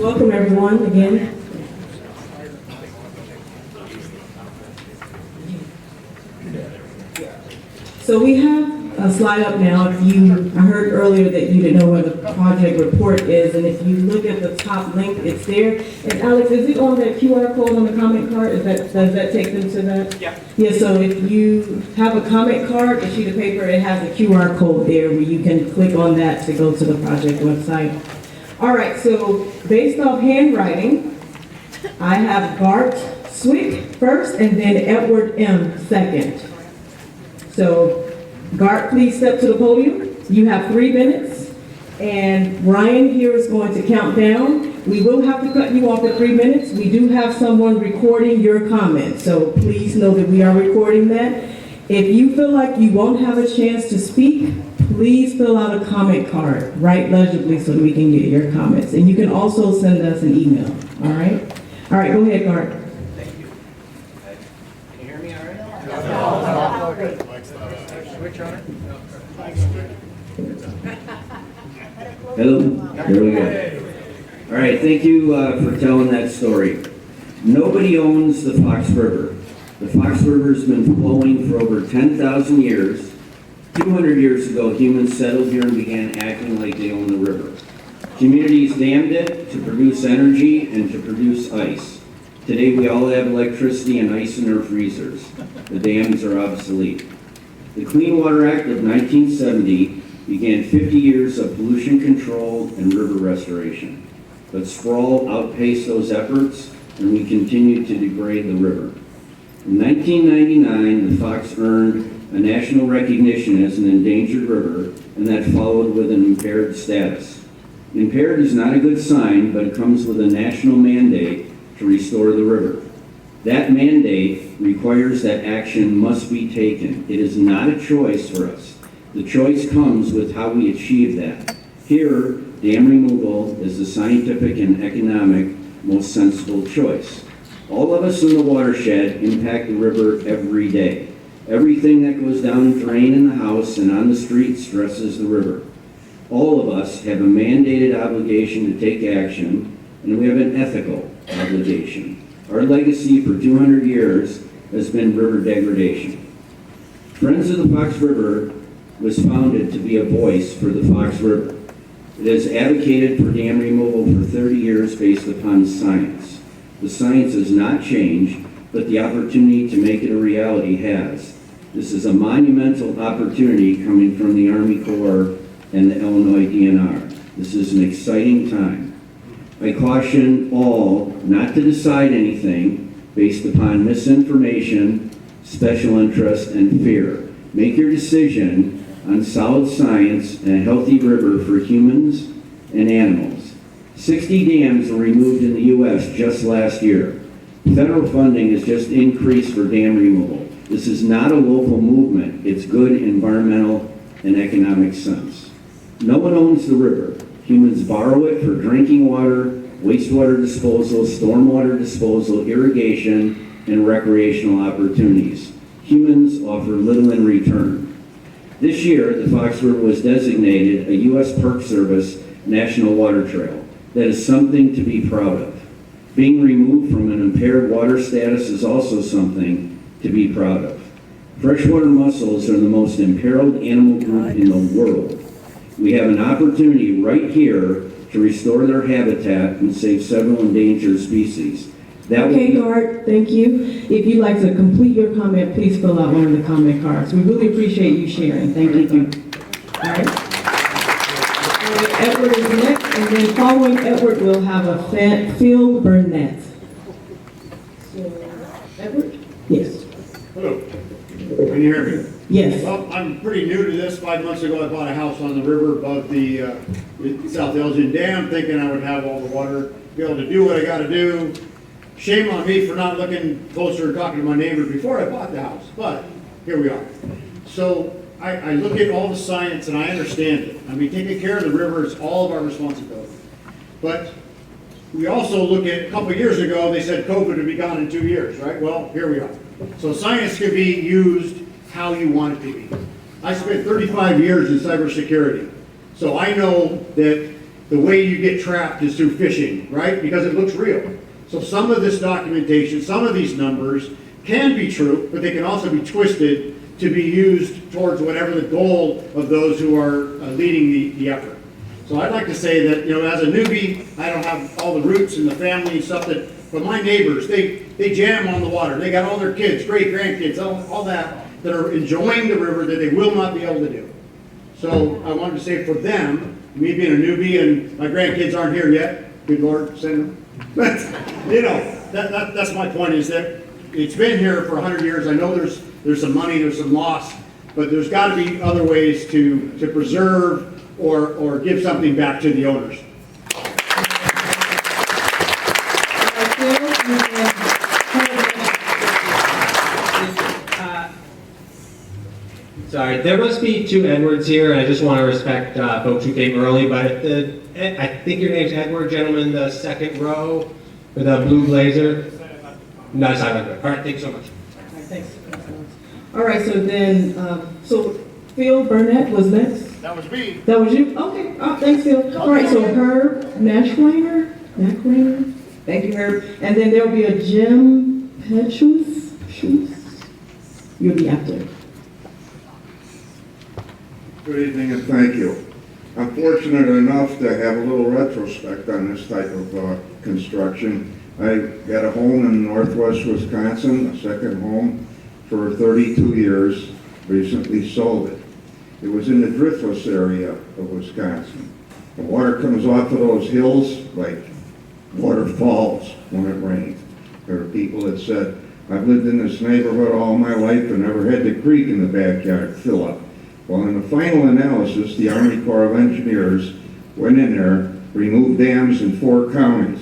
Welcome everyone again. So we have a slide up now. I heard earlier that you didn't know where the project report is, and if you look at the top link, it's there. And Alex, is it on that QR code on the comment card? Does that take them to that? Yeah. Yeah, so if you have a comment card, a sheet of paper, it has a QR code there where you can click on that to go to the project website. All right, so based off handwriting, I have Bart Swick first and then Edward M. second. So, Gart, please step to the podium. You have 3 minutes, and Ryan here is going to count down. We will have to cut you off at 3 minutes. We do have someone recording your comments, so please know that we are recording that. If you feel like you won't have a chance to speak, please fill out a comment card. Write legibly so that we can get your comments. And you can also send us an email, all right? All right, go ahead, Gart. Thank you. Can you hear me all right? Switch on it? Hello, here we go. All right, thank you for telling that story. Nobody owns the Fox River. The Fox River's been flowing for over 10,000 years. 200 years ago, humans settled here and began acting like they own the river. Communities dammed it to produce energy and to produce ice. Today, we all have electricity and ice in our freezers. The dams are obsolete. The Clean Water Act of 1970 began 50 years of pollution control and river restoration. But sprawl outpaced those efforts, and we continued to degrade the river. In 1999, the Fox earned a national recognition as an endangered river, and that followed with an impaired status. Impaired is not a good sign, but it comes with a national mandate to restore the river. That mandate requires that action must be taken. It is not a choice for us. The choice comes with how we achieve that. Here, dam removal is the scientific and economic most sensible choice. All of us in the watershed impact the river every day. Everything that goes down the drain in the house and on the street stresses the river. All of us have a mandated obligation to take action, and we have an ethical obligation. Our legacy for 200 years has been river degradation. Friends of the Fox River was founded to be a voice for the Fox River. It has advocated for dam removal for 30 years based upon science. The science has not changed, but the opportunity to make it a reality has. This is a monumental opportunity coming from the Army Corps and the Illinois DNR. This is an exciting time. I caution all not to decide anything based upon misinformation, special interest, and fear. Make your decision on solid science and a healthy river for humans and animals. 60 dams were removed in the U.S. just last year. Federal funding has just increased for dam removal. This is not a local movement. It's good environmental and economic sense. No one owns the river. Humans borrow it for drinking water, wastewater disposal, stormwater disposal, irrigation, and recreational opportunities. Humans offer little in return. This year, the Fox River was designated a U.S. Park Service National Water Trail. That is something to be proud of. Being removed from an impaired water status is also something to be proud of. Freshwater mussels are the most imperiled animal group in the world. We have an opportunity right here to restore their habitat and save several endangered species. Okay, Gart, thank you. If you'd like to complete your comment, please fill out one of the comment cards. We really appreciate you sharing. Thank you. All right. Edward is next, and then following Edward, we'll have a Phil Burnett. So, Edward? Yes. Hello. Can you hear me? Yes. Well, I'm pretty new to this. 5 months ago, I bought a house on the river above the South Elgin Dam, thinking I would have all the water, be able to do what I got to do. Shame on me for not looking closer and talking to my neighbor before I bought the house, but here we are. So I look at all the science and I understand it. I mean, taking care of the river is all of our responsibility. But we also look at, a couple of years ago, they said COVID would be gone in 2 years, right? Well, here we are. So science can be used how you want it to be. I spent 35 years in cybersecurity. So I know that the way you get trapped is through fishing, right? Because it looks real. So some of this documentation, some of these numbers can be true, but they can also be twisted to be used towards whatever the goal of those who are leading the effort. So I'd like to say that, as a newbie, I don't have all the roots and the family and stuff but my neighbors, they jam on the water. They got all their kids, great grandkids, all that are enjoying the river that they will not be able to do. So I wanted to say for them, me being a newbie and my grandkids aren't here yet, good Lord, send them. But, that's my point, is that it's been here for 100 years. I know there's some money, there's some loss, but there's got to be other ways to preserve or give something back to the owners. Sorry, there must be two Edwards here, and I just want to respect folks who came early, but I think your name's Edward, gentleman, the second row with a blue blazer. No, it's not Edward. All right, thanks so much. All right, thanks. All right, so then, Phil Burnett was next. That was me. That was you? Okay. Oh, thanks, Phil. All right, so Herb Nashwanger. Thank you, Herb. And then there'll be a Jim Petschus. You'll be after. Good evening and thank you. I'm fortunate enough to have a little retrospect on this type of construction. I had a home in northwest Wisconsin, a second home for 32 years, recently sold it. It was in the driftless area of Wisconsin. The water comes off of those hills like waterfalls when it rains. There are people that said, I've lived in this neighborhood all my life and never had the creek in the backyard fill up. Well, in the final analysis, the Army Corps of Engineers went in there, removed dams in 4 counties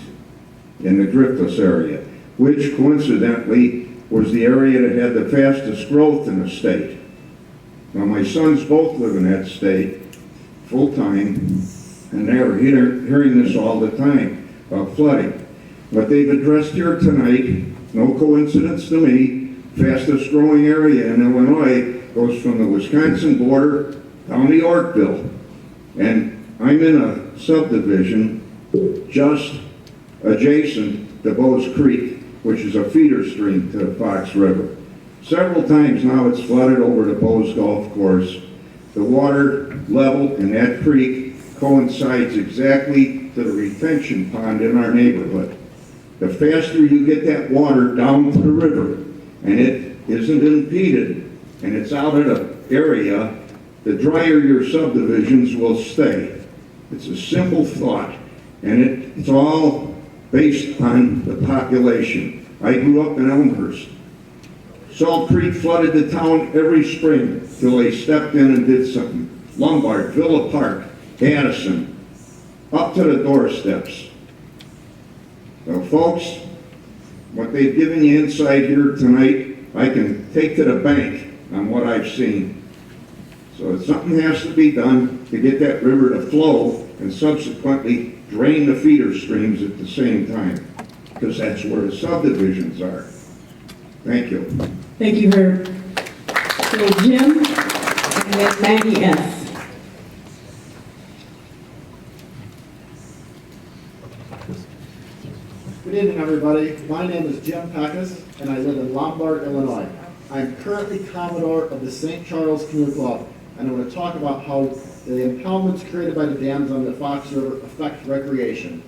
in the driftless area, which coincidentally was the area that had the fastest growth in the state. Now, my sons both live in that state, full-time, and they're hearing this all the time about flooding. What they've addressed here tonight, no coincidence to me, fastest growing area in Illinois goes from the Wisconsin border down to Yorkville. And I'm in a subdivision just adjacent to Bowes Creek, which is a feeder stream to the Fox River. Several times now it's flooded over the Bowes Golf Course. The water level in that creek coincides exactly to the retention pond in our neighborhood. The faster you get that water down to the river, and it isn't impeded, and it's out at an area, the drier your subdivisions will stay. It's a simple thought, and it's all based on the population. I grew up in Elmhurst. Salt Creek flooded the town every spring till they stepped in and did something. Lombard, Villa Park, Addison, up to the doorsteps. So folks, what they've given you inside here tonight, I can take to the bank on what I've seen. So something has to be done to get that river to flow and subsequently drain the feeder streams at the same time, because that's where the subdivisions are. Thank you. Thank you, Herb. So Jim, and then Maggie S. Good evening, everybody. My name is Jim Peckus, and I live in Lombard, Illinois. I'm currently Commodore of the St. Charles Canoe Club, and I'm going to talk about how the impoundments created by the dams on the Fox River affect recreation.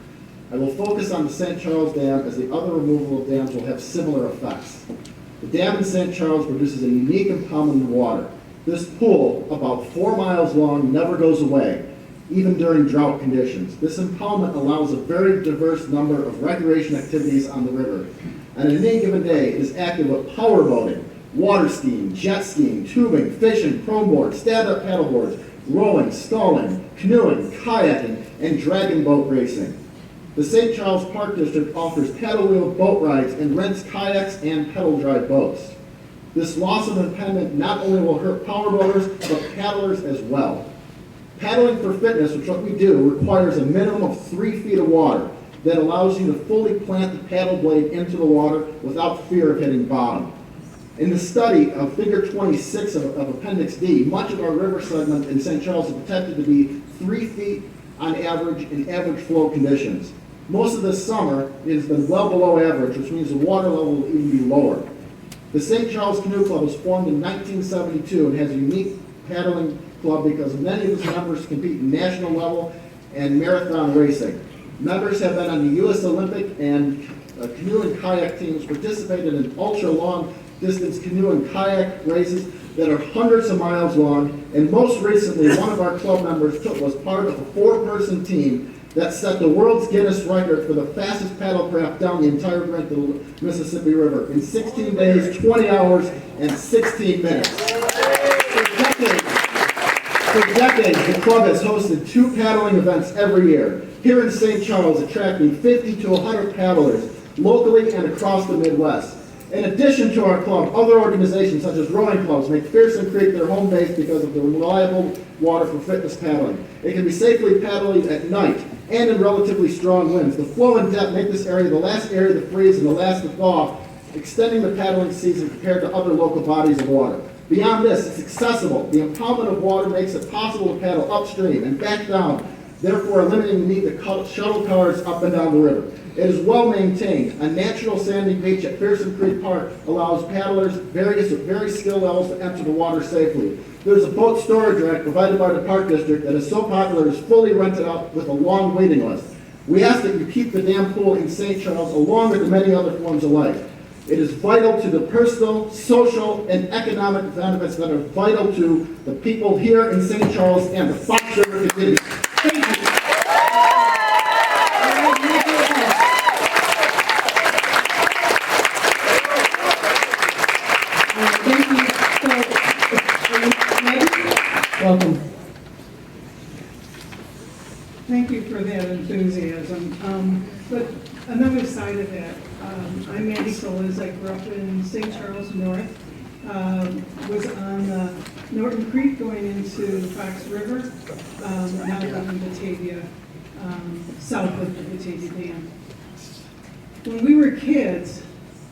I will focus on the St. Charles Dam, as the other removal of dams will have similar effects. The dam in St. Charles produces a unique impoundment of water. This pool, about 4 miles long, never goes away, even during drought conditions. This impoundment allows a very diverse number of recreation activities on the river. And on any given day, it is active with power boating, water skiing, jet skiing, tubing, fishing, chrome board, stand-up paddleboards, rowing, sculling, canoeing, kayaking, and dragon boat racing. The St. Charles Park District offers paddle wheel boat rides and rents kayaks and pedal drive boats. This loss of impoundment not only will hurt power boaters, but paddlers as well. Paddling for fitness, which is what we do, requires a minimum of 3 feet of water that allows you to fully plant the paddle blade into the water without fear of hitting bottom. In the study of figure 26 of Appendix D, much of our river segment in St. Charles is protected to be 3 feet on average in average flow conditions. Most of this summer, it has been well below average, which means the water level will even be lower. The St. Charles Canoe Club was formed in 1972 and has a unique paddling club because many of its members compete in national level and marathon racing. Members have been on the U.S. Olympic and canoe and kayak teams, participated in ultra-long distance canoe and kayak races that are hundreds of miles long, and most recently, one of our club members was part of a 4-person team that set the world's Guinness record for the fastest paddlecraft down the entire length of the Mississippi River in 16 days, 20 hours, and 16 minutes. For decades, the club has hosted 2 paddling events every year, here in St. Charles, attracting 50 to 100 paddlers locally and across the Midwest. In addition to our club, other organizations such as rowing clubs make Fearsome Creek their home base because of the reliable water for fitness paddling. It can be safely paddled at night and in relatively strong winds. The flow and depth make this area the last area to freeze and the last to thaw, extending the paddling season compared to other local bodies of water. Beyond this, it's accessible. The impoundment of water makes it possible to paddle upstream and back down, therefore eliminating the need to shuttle cars up and down the river. It is well maintained. A natural sandy beach at Fearsome Creek Park allows paddlers at various skill levels to enter the water safely. There's a boat storage rack provided by the Park District that is so popular it is fully rented out with a long waiting list. We ask that you keep the dam pool in St. Charles along with the many other forms of life. It is vital to the personal, social, and economic benefits that are vital to the people here in St. Charles and the Fox River community. Thank you. Welcome. Thank you for that enthusiasm. But another side of that, I'm Mandy Solis. I grew up in St. Charles North. Was on Norton Creek going into Fox River, now up in Batavia, south of the Batavia Dam. When we were kids,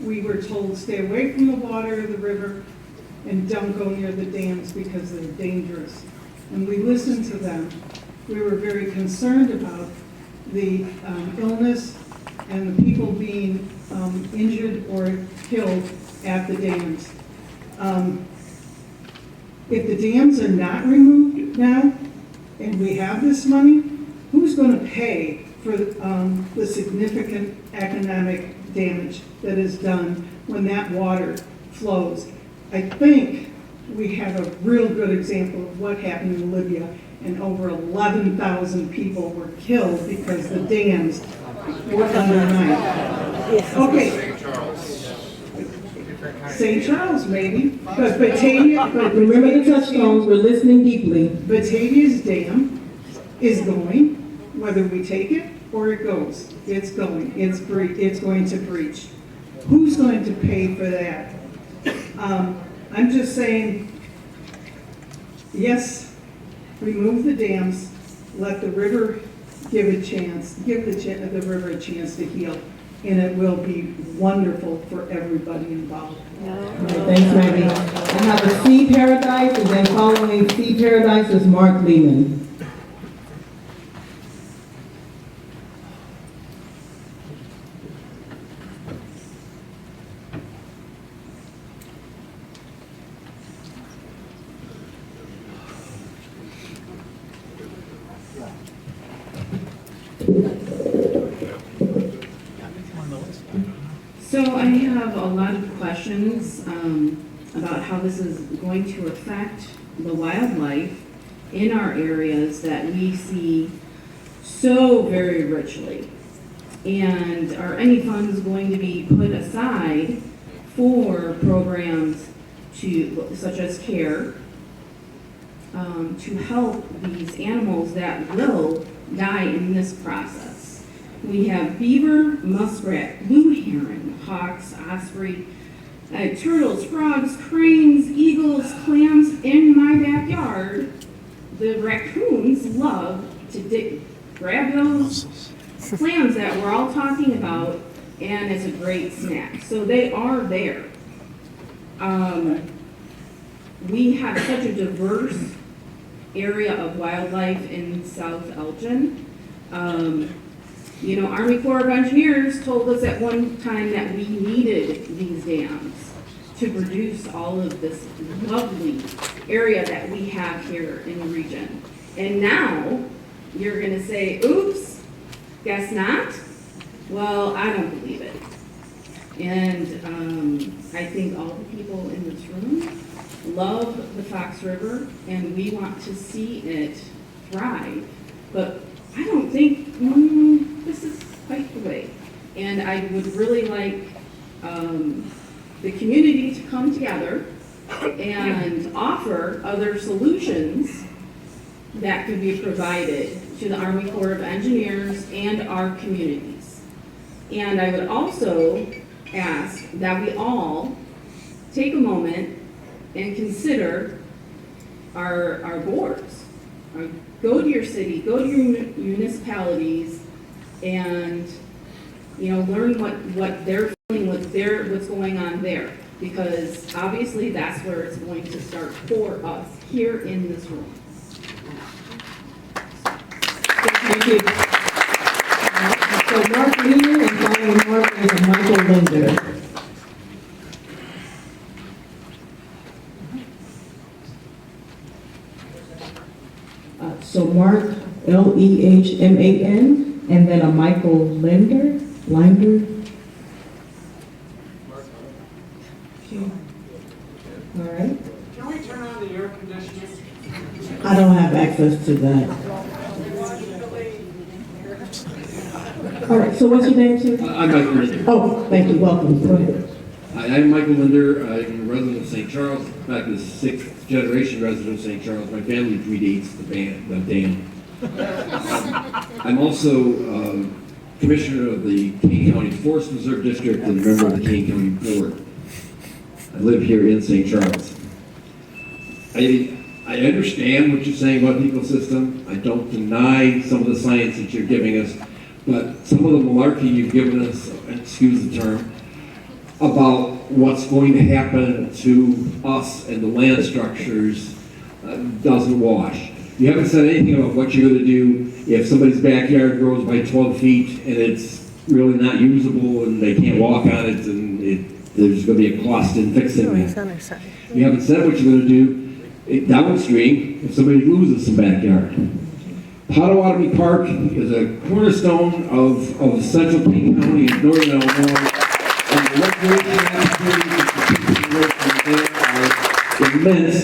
we were told stay away from the water of the river and don't go near the dams because they're dangerous. And we listened to them. We were very concerned about the illness and the people being injured or killed at the dams. If the dams are not removed now, and we have this money, who's going to pay for the significant economic damage that is done when that water flows? I think we have a real good example of what happened in Libya, and over 11,000 people were killed because the dams were undermined. Okay. St. Charles, maybe, but Batavia, but Remember the touchstones, we're listening deeply. Batavia's dam is going, whether we take it or it goes. It's going. It's going to breach. Who's going to pay for that? I'm just saying, yes, remove the dams, let the river give a chance, give the river a chance to heal, and it will be wonderful for everybody involved. All right, thanks, Maggie. I have a Sea Paradise, and then following Sea Paradise is Mark Lehman. So I have a lot of questions about how this is going to affect the wildlife in our areas that we see so very richly. And are any funds going to be put aside for programs such as CARE to help these animals that will die in this process? We have beaver, muskrat, blue heron, hawks, osprey, turtles, frogs, cranes, eagles, clams in my backyard. The raccoons love to grab those clams that we're all talking about, and it's a great snack. So they are there. We have such a diverse area of wildlife in South Elgin. You know, Army Corps of Engineers told us at one time that we needed these dams to produce all of this lovely area that we have here in the region. And now, you're gonna say, oops, guess not? Well, I don't believe it. And I think all the people in this room love the Fox River, and we want to see it thrive. But I don't think this is quite the way. And I would really like the community to come together and offer other solutions that could be provided to the Army Corps of Engineers and our communities. And I would also ask that we all take a moment and consider our boards. Go to your city, go to your municipalities, and learn what they're feeling, what's going on there, because obviously that's where it's going to start for us here in this room. Thank you. So Mark Leader and following Mark is Michael Linder. So Mark, Lehman, and then a Michael Linder. Okay. All right. Can we turn on the air conditioning? I don't have access to that. All right, so what's your name, sir? I'm Michael Linder. Oh, thank you, welcome, go ahead. I'm Michael Linder. I'm a resident of St. Charles. In fact, the sixth generation resident of St. Charles. My family predates the dam. I'm also commissioner of the Kane County Forest Reserve District and a member of the Kane County Board. I live here in St. Charles. I understand what you're saying about the ecosystem. I don't deny some of the science that you're giving us, but some of the malarkey you've given us, excuse the term, about what's going to happen to us and the land structures doesn't wash. You haven't said anything about what you're going to do if somebody's backyard grows by 12 feet and it's really not usable and they can't walk on it and there's going to be a cost in fixing that. You haven't said what you're going to do downstream if somebody loses some backyard. Potawatomi Park is a cornerstone of central Kane County and northern Illinois, and the recreation opportunities are immense,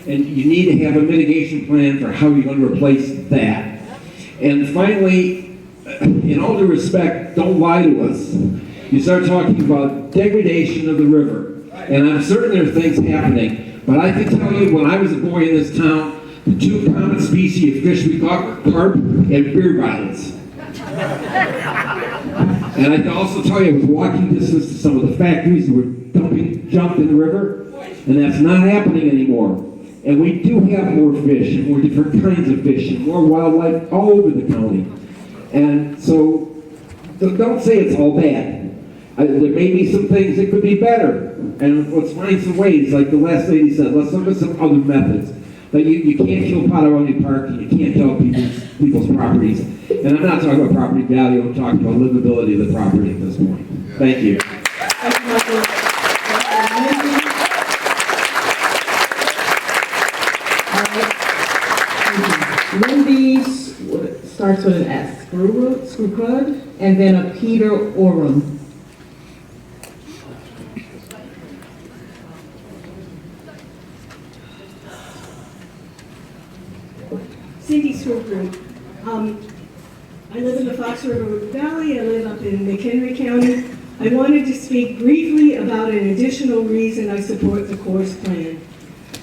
and you need to have a mitigation plan for how you're going to replace that. And finally, in all due respect, don't lie to us. You start talking about degradation of the river, and I'm certain there are things happening, but I can tell you when I was a boy in this town, the two common species of fish we caught were carp and beer bottles. And I can also tell you I was walking distance to some of the factories that were dumping junk in the river, and that's not happening anymore. And we do have more fish and more different kinds of fish and more wildlife all over the county. And so don't say it's all bad. There may be some things that could be better. And let's find some ways, like the last lady said, let's look at some other methods. But you can't kill Potawatomi Park and you can't kill people's properties. And I'm not talking about property value, I'm talking about livability of the property at this point. Thank you. Lindy's starts with an S. Screwcrud, and then a Peter Oram. Cindy Swoopgroup. I live in the Fox River Valley. I live up in McHenry County. I wanted to speak briefly about an additional reason I support the Corps' plan.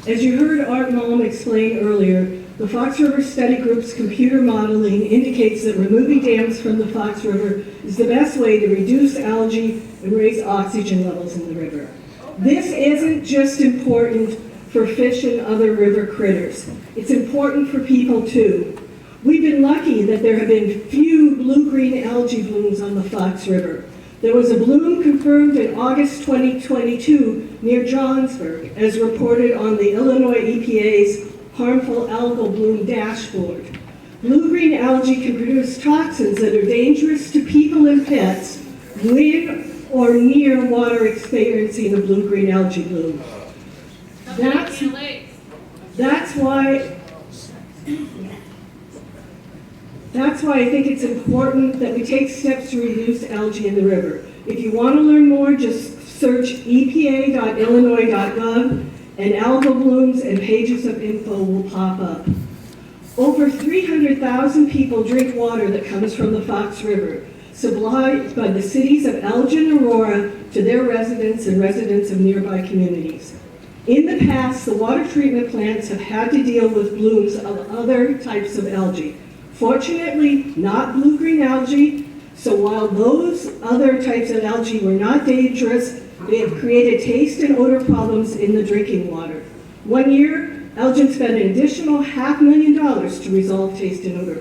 As you heard Art Malm explain earlier, the Fox River Study Group's computer modeling indicates that removing dams from the Fox River is the best way to reduce algae and raise oxygen levels in the river. This isn't just important for fish and other river critters. It's important for people too. We've been lucky that there have been few blue-green algae blooms on the Fox River. There was a bloom confirmed in August 2022 near Johnsburg, as reported on the Illinois EPA's harmful algal bloom dashboard. Blue-green algae can produce toxins that are dangerous to people and pets with or near water experiencing a blue-green algae bloom. That's why I think it's important that we take steps to reduce algae in the river. If you want to learn more, just search epa.illinois.gov and algal blooms and pages of info will pop up. Over 300,000 people drink water that comes from the Fox River, supplied by the cities of Elgin and Aurora to their residents and residents of nearby communities. In the past, the water treatment plants have had to deal with blooms of other types of algae. Fortunately, not blue-green algae, so while those other types of algae were not dangerous, they have created taste and odor problems in the drinking water. One year, Elgin spent an additional $500,000 to resolve taste and odor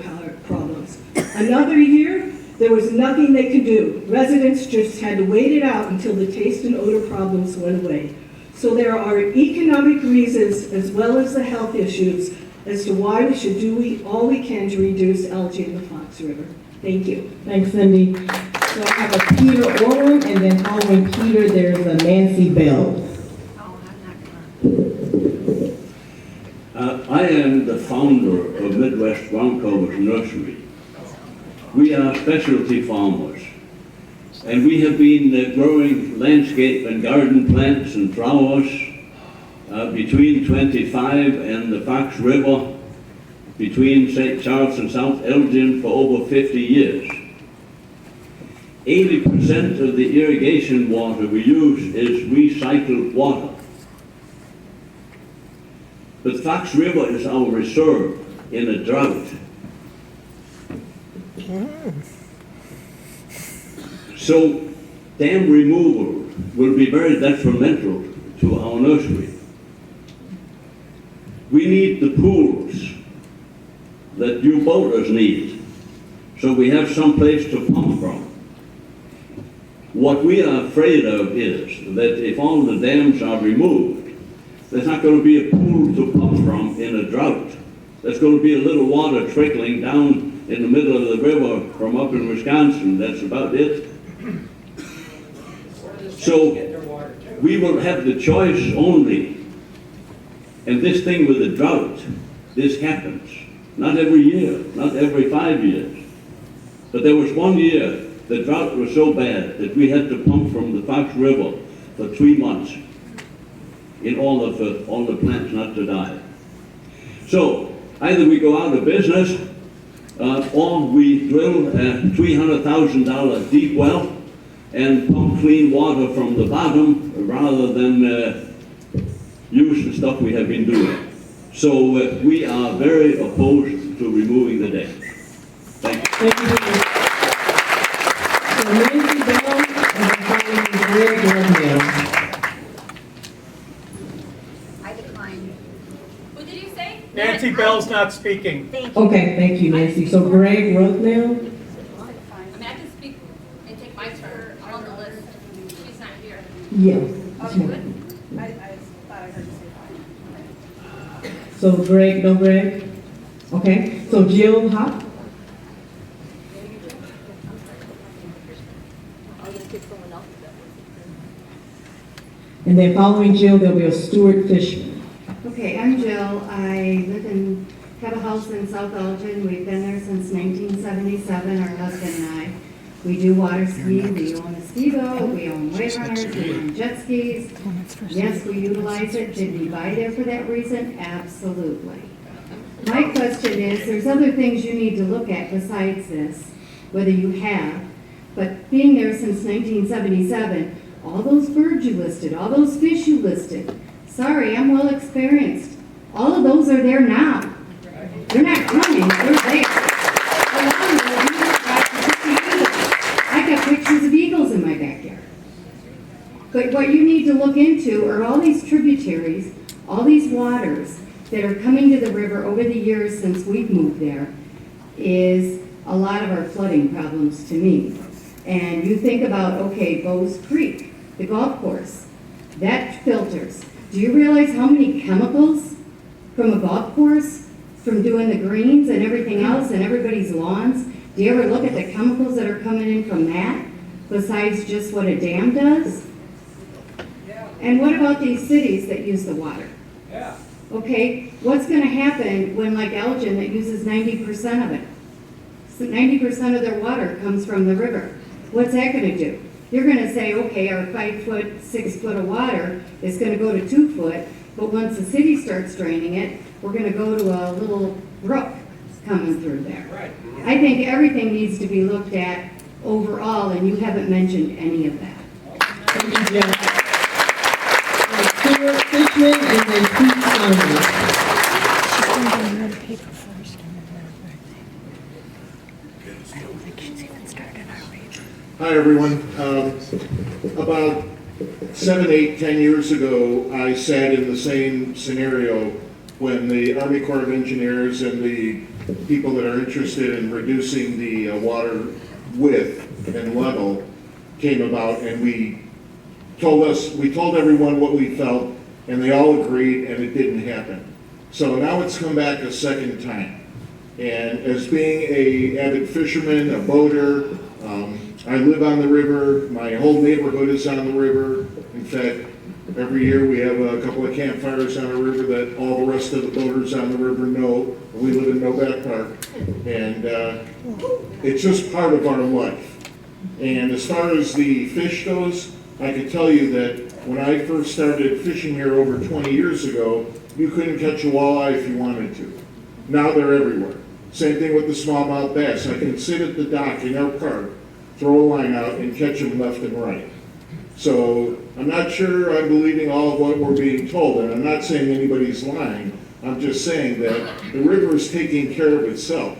problems. Another year, there was nothing they could do. Residents just had to wait it out until the taste and odor problems went away. So there are economic reasons as well as the health issues as to why we should do all we can to reduce algae in the Fox River. Thank you. Thanks, Cindy. So I have a Peter Orwin, and then following Peter, there's a Nancy Bell. I am the founder of Midwest Groundcovers Nursery. We are specialty farmers, and we have been growing landscape and garden plants and flowers between 25 and the Fox River, between St. Charles and South Elgin for over 50 years. 80% of the irrigation water we use is recycled water. But Fox River is our reserve in a drought. So dam removal will be very detrimental to our nursery. We need the pools that you boaters need, so we have some place to pump from. What we are afraid of is that if all the dams are removed, there's not going to be a pool to pump from in a drought. There's going to be a little water trickling down in the middle of the river from up in Wisconsin. That's about it. So we will have the choice only. And this thing with the drought, this happens. Not every year, not every 5 years. But there was one year the drought was so bad that we had to pump from the Fox River for 3 months in all the plants not to die. So either we go out of business or we drill a $300,000 deep well and pump clean water from the bottom rather than use the stuff we have been doing. So we are very opposed to removing the dam. Thank you. Thank you. So Nancy Bell, and then following Greg Rundell. I decline. What did you say? Nancy Bell's not speaking. Thank you. Okay, thank you, Nancy. So Greg Rundell. I mean, I can speak and take my turn. I'm on the list. She's not here. Yeah. Oh, you would? I thought I heard you say fine. So Greg, no Greg? Okay, so Jill Hop. I'll just pick someone else. And then following Jill, there'll be a Stuart Fishman. Okay, I'm Jill. I have a house in South Elgin. We've been there since 1977, our husband and I. We do water skiing, we own a ski boat, we own wave runners, we own jet skis. Yes, we utilize it. Did we buy there for that reason? Absolutely. My question is, there's other things you need to look at besides this, whether you have. But being there since 1977, all those birds you listed, all those fish you listed, sorry, I'm well experienced. All of those are there now. They're not coming, they're there. I got pictures of eagles in my backyard. But what you need to look into are all these tributaries, all these waters that are coming to the river over the years since we've moved there, is a lot of our flooding problems to me. And you think about, okay, Bowes Creek, the golf course, that filters. Do you realize how many chemicals from a golf course, from doing the greens and everything else and everybody's lawns? Do you ever look at the chemicals that are coming in from that, besides just what a dam does? And what about these cities that use the water? Okay, what's gonna happen when, like Elgin, that uses 90% of it? So 90% of their water comes from the river. What's that gonna do? You're gonna say, okay, our 5 foot, 6 foot of water is gonna go to 2 foot, but once the city starts draining it, we're gonna go to a little brook coming through there. Right. I think everything needs to be looked at overall, and you haven't mentioned any of that. Thank you, Jen. Stuart Fishman and then Pete Simon. Hi, everyone. About 7, 8, 10 years ago, I sat in the same scenario when the Army Corps of Engineers and the people that are interested in reducing the water width and level came about, and we told everyone what we felt, and they all agreed, and it didn't happen. So now it's come back a second time. And as being an avid fisherman, a boater, I live on the river. My whole neighborhood is on the river. In fact, every year we have a couple of campfires on the river that all the rest of the boaters on the river know. We live in Novac Park. And it's just part of our life. And as far as the fish goes, I can tell you that when I first started fishing here over 20 years ago, you couldn't catch a walleye if you wanted to. Now they're everywhere. Same thing with the smallmouth bass. I can sit at the dock in our park, throw a line out, and catch them left and right. So I'm not sure I'm believing all of what we're being told, and I'm not saying anybody's lying. I'm just saying that the river is taking care of itself.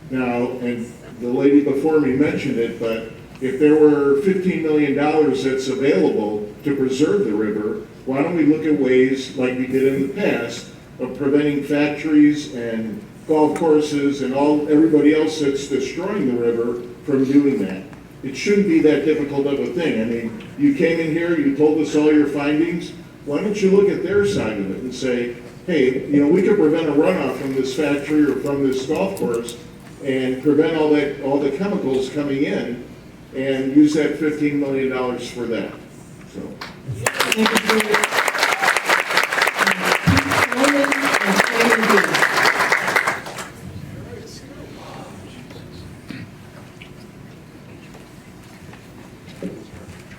Now, and the lady before me mentioned it, but if there were $15 million that's available to preserve the river, why don't we look at ways, like we did in the past, of preventing factories and golf courses and everybody else that's destroying the river from doing that? It shouldn't be that difficult of a thing. I mean, you came in here, you told us all your findings. Why don't you look at their side of it and say, hey, we could prevent a runoff from this factory or from this golf course and prevent all the chemicals coming in and use that $15 million for that. So. Thank you for your-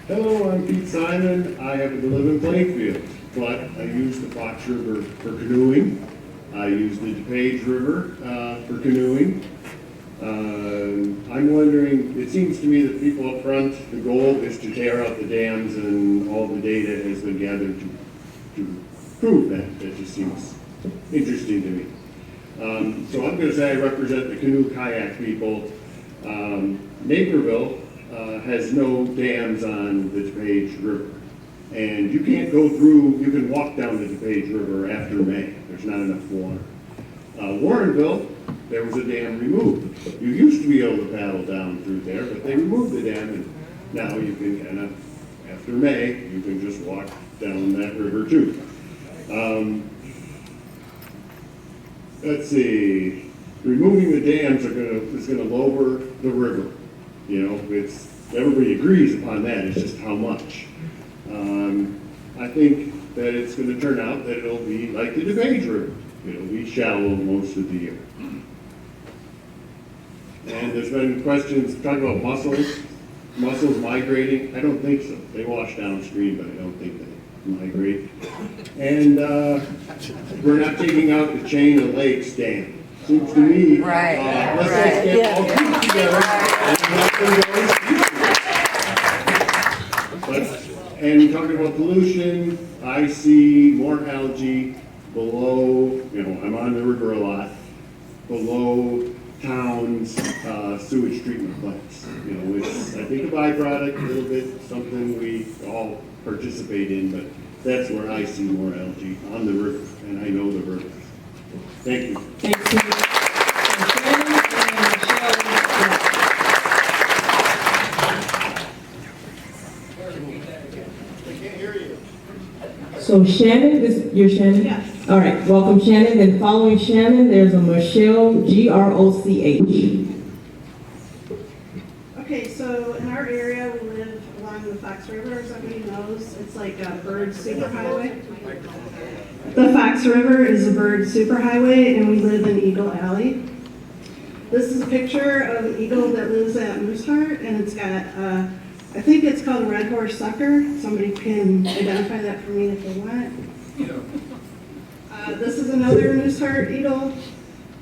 Hello, I'm Pete Simon. I happen to live in Plainfield, but I use the Fox River for canoeing. I use the DuPage River for canoeing. I'm wondering, it seems to me that people up front, the goal is to tear out the dams, and all the data has been gathered to prove that. That just seems interesting to me. So I'm going to say I represent the canoe kayak people. Naperville has no dams on the DuPage River. And you can't go through, you can walk down the DuPage River after May. There's not enough water. Warrenville, there was a dam removed. You used to be able to paddle down through there, but they removed the dam, and now you can kind of, after May, you can just walk down that river too. Let's see, removing the dams is gonna lower the river. Everybody agrees upon that, it's just how much. I think that it's gonna turn out that it'll be like the DuPage River. It'll be shallow most of the year. And there's been questions talking about mussels migrating. I don't think so. They wash downstream, but I don't think they migrate. And we're not taking out the Chain of Lakes Dam. Seems to me, let's just get all groups together and let them go. And talking about pollution, I see more algae below, I'm on the river a lot, below towns' sewage treatment plants. It's, I think, a byproduct, a little bit, something we all participate in, but that's where I see more algae, on the river, and I know the river. Thank you. Thank you. So Shannon, you're Shannon? Yes. All right, welcome Shannon. Then following Shannon, there's a Michelle, Groch. Okay, so in our area, we live along the Fox River, as everybody knows. It's like a bird superhighway. The Fox River is a bird superhighway, and we live in Eagle Alley. This is a picture of an eagle that lives at Mooseheart, and it's got, I think it's called a red horse sucker. Somebody can identify that for me if they want. This is another Mooseheart eagle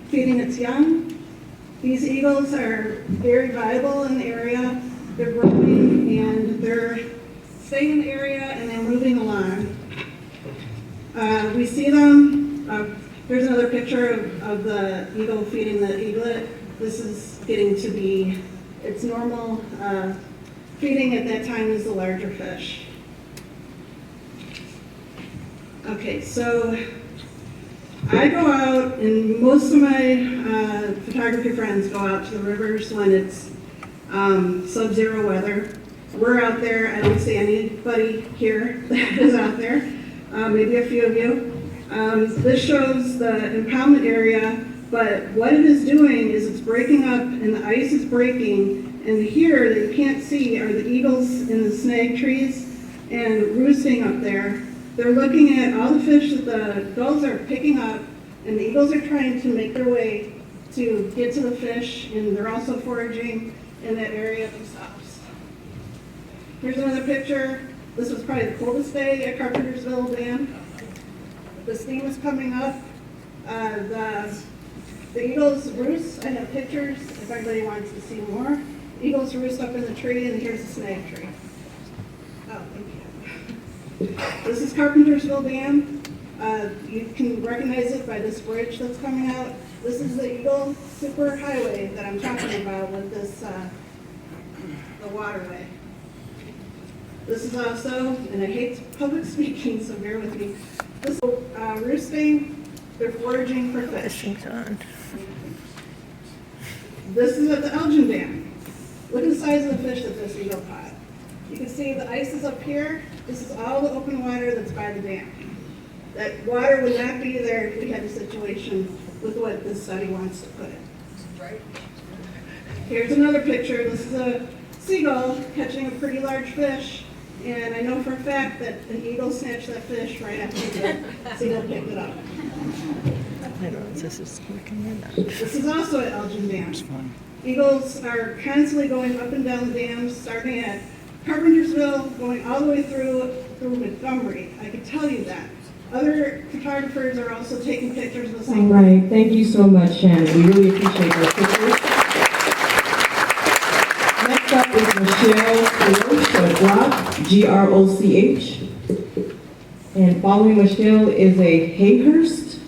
feeding its young. These eagles are very viable in the area. They're growing and they're staying in the area and they're moving along. We see them. Here's another picture of the eagle feeding the eaglet. This is getting to be its normal feeding at that time is the larger fish. Okay, so I go out, and most of my photography friends go out to the rivers when it's sub-zero weather. We're out there. I don't see anybody here that is out there, maybe a few of you. This shows the impoundment area, but what it is doing is it's breaking up, and the ice is breaking, and here that you can't see are the eagles in the snag trees and roosting up there. They're looking at all the fish that the gulls are picking up, and the eagles are trying to make their way to get to the fish, and they're also foraging in that area themselves. Here's another picture. This was probably the coldest day at Carpentersville Dam. The steam is coming up. The eagles roost. I have pictures if anybody wants to see more. Eagles roost up in the tree, and here's the snag tree. Oh, thank you. This is Carpentersville Dam. You can recognize it by this bridge that's coming out. This is the Eagle Super Highway that I'm talking about with this, the waterway. This is also, and I hate public speaking, so bear with me. This is roosting. They're foraging for fish. This is at the Elgin Dam. Look at the size of the fish that this eagle caught. You can see the ice is up here. This is all the open water that's by the dam. That water would not be there if we had a situation with what this study wants to put in. Here's another picture. This is a seagull catching a pretty large fish. And I know for a fact that an eagle snatched that fish right after the seagull picked it up. This is also at Elgin Dam. Eagles are constantly going up and down the dams, starting at Carpentersville, going all the way through Montgomery. I can tell you that. Other photographers are also taking pictures of the same. All right, thank you so much, Shannon. We really appreciate those pictures. Next up is Michelle Groch, Groch. And following Michelle is a Hayhurst.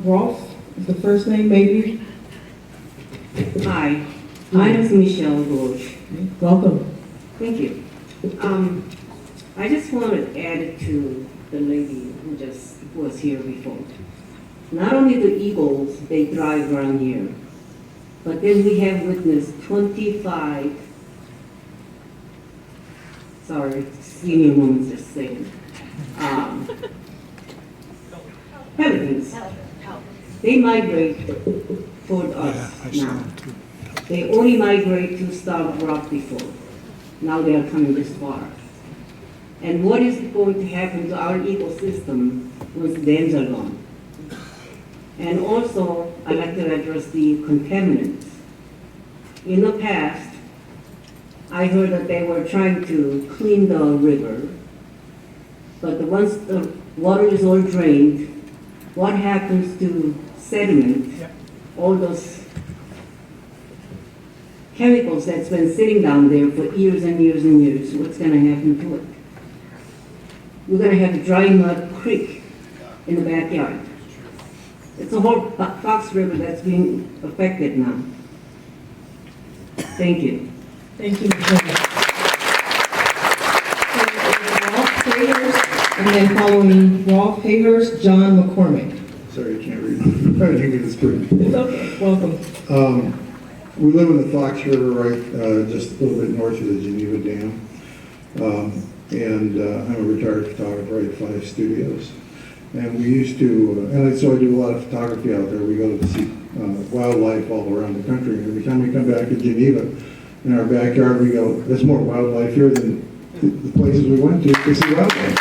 Rolf is the first name, maybe. Hi, my name is Michelle Groch. Welcome. Thank you. I just want to add to the lady who just was here before. Not only the eagles, they thrive around here, but then we have witnessed 25, sorry, senior woman's just saying, pelicans. They migrate toward us now. They only migrate to Starved Rock before. Now they are coming this far. And what is going to happen to our ecosystem once the dams are gone? And also, I'd like to address the contaminants. In the past, I heard that they were trying to clean the river, but once the water is all drained, what happens to sediment, all those chemicals that's been sitting down there for years and years and years, what's going to happen to it? We're going to have a dry mud creek in the backyard. It's a whole Fox River that's being affected now. Thank you. Thank you, Michelle. And then following Rolf Hayhurst, John McCormick. Sorry, I can't read. I'm trying to read this pretty. It's okay. Welcome. We live in the Fox River, right, just a little bit north of the Geneva Dam. And I'm a retired photographer at 5 Studios. And we used to, so I do a lot of photography out there. We go to see wildlife all around the country. And every time we come back to Geneva, in our backyard, we go, there's more wildlife here than the places we went to see wildlife.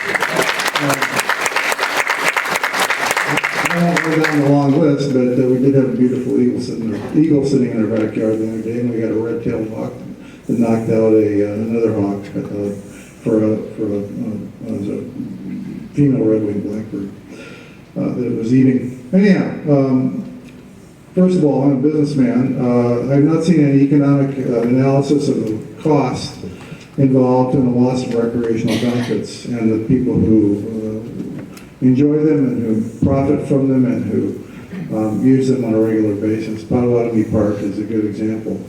I won't go down the long list, but we did have a beautiful eagle sitting in our backyard the other day, and we got a red-tailed hawk that knocked out another hawk for a female red-winged blackbird that it was eating. Anyhow, first of all, I'm a businessman. I've not seen any economic analysis of the cost involved in the loss of recreational benefits and the people who enjoy them and who profit from them and who use them on a regular basis. Potawatomi Park is a good example.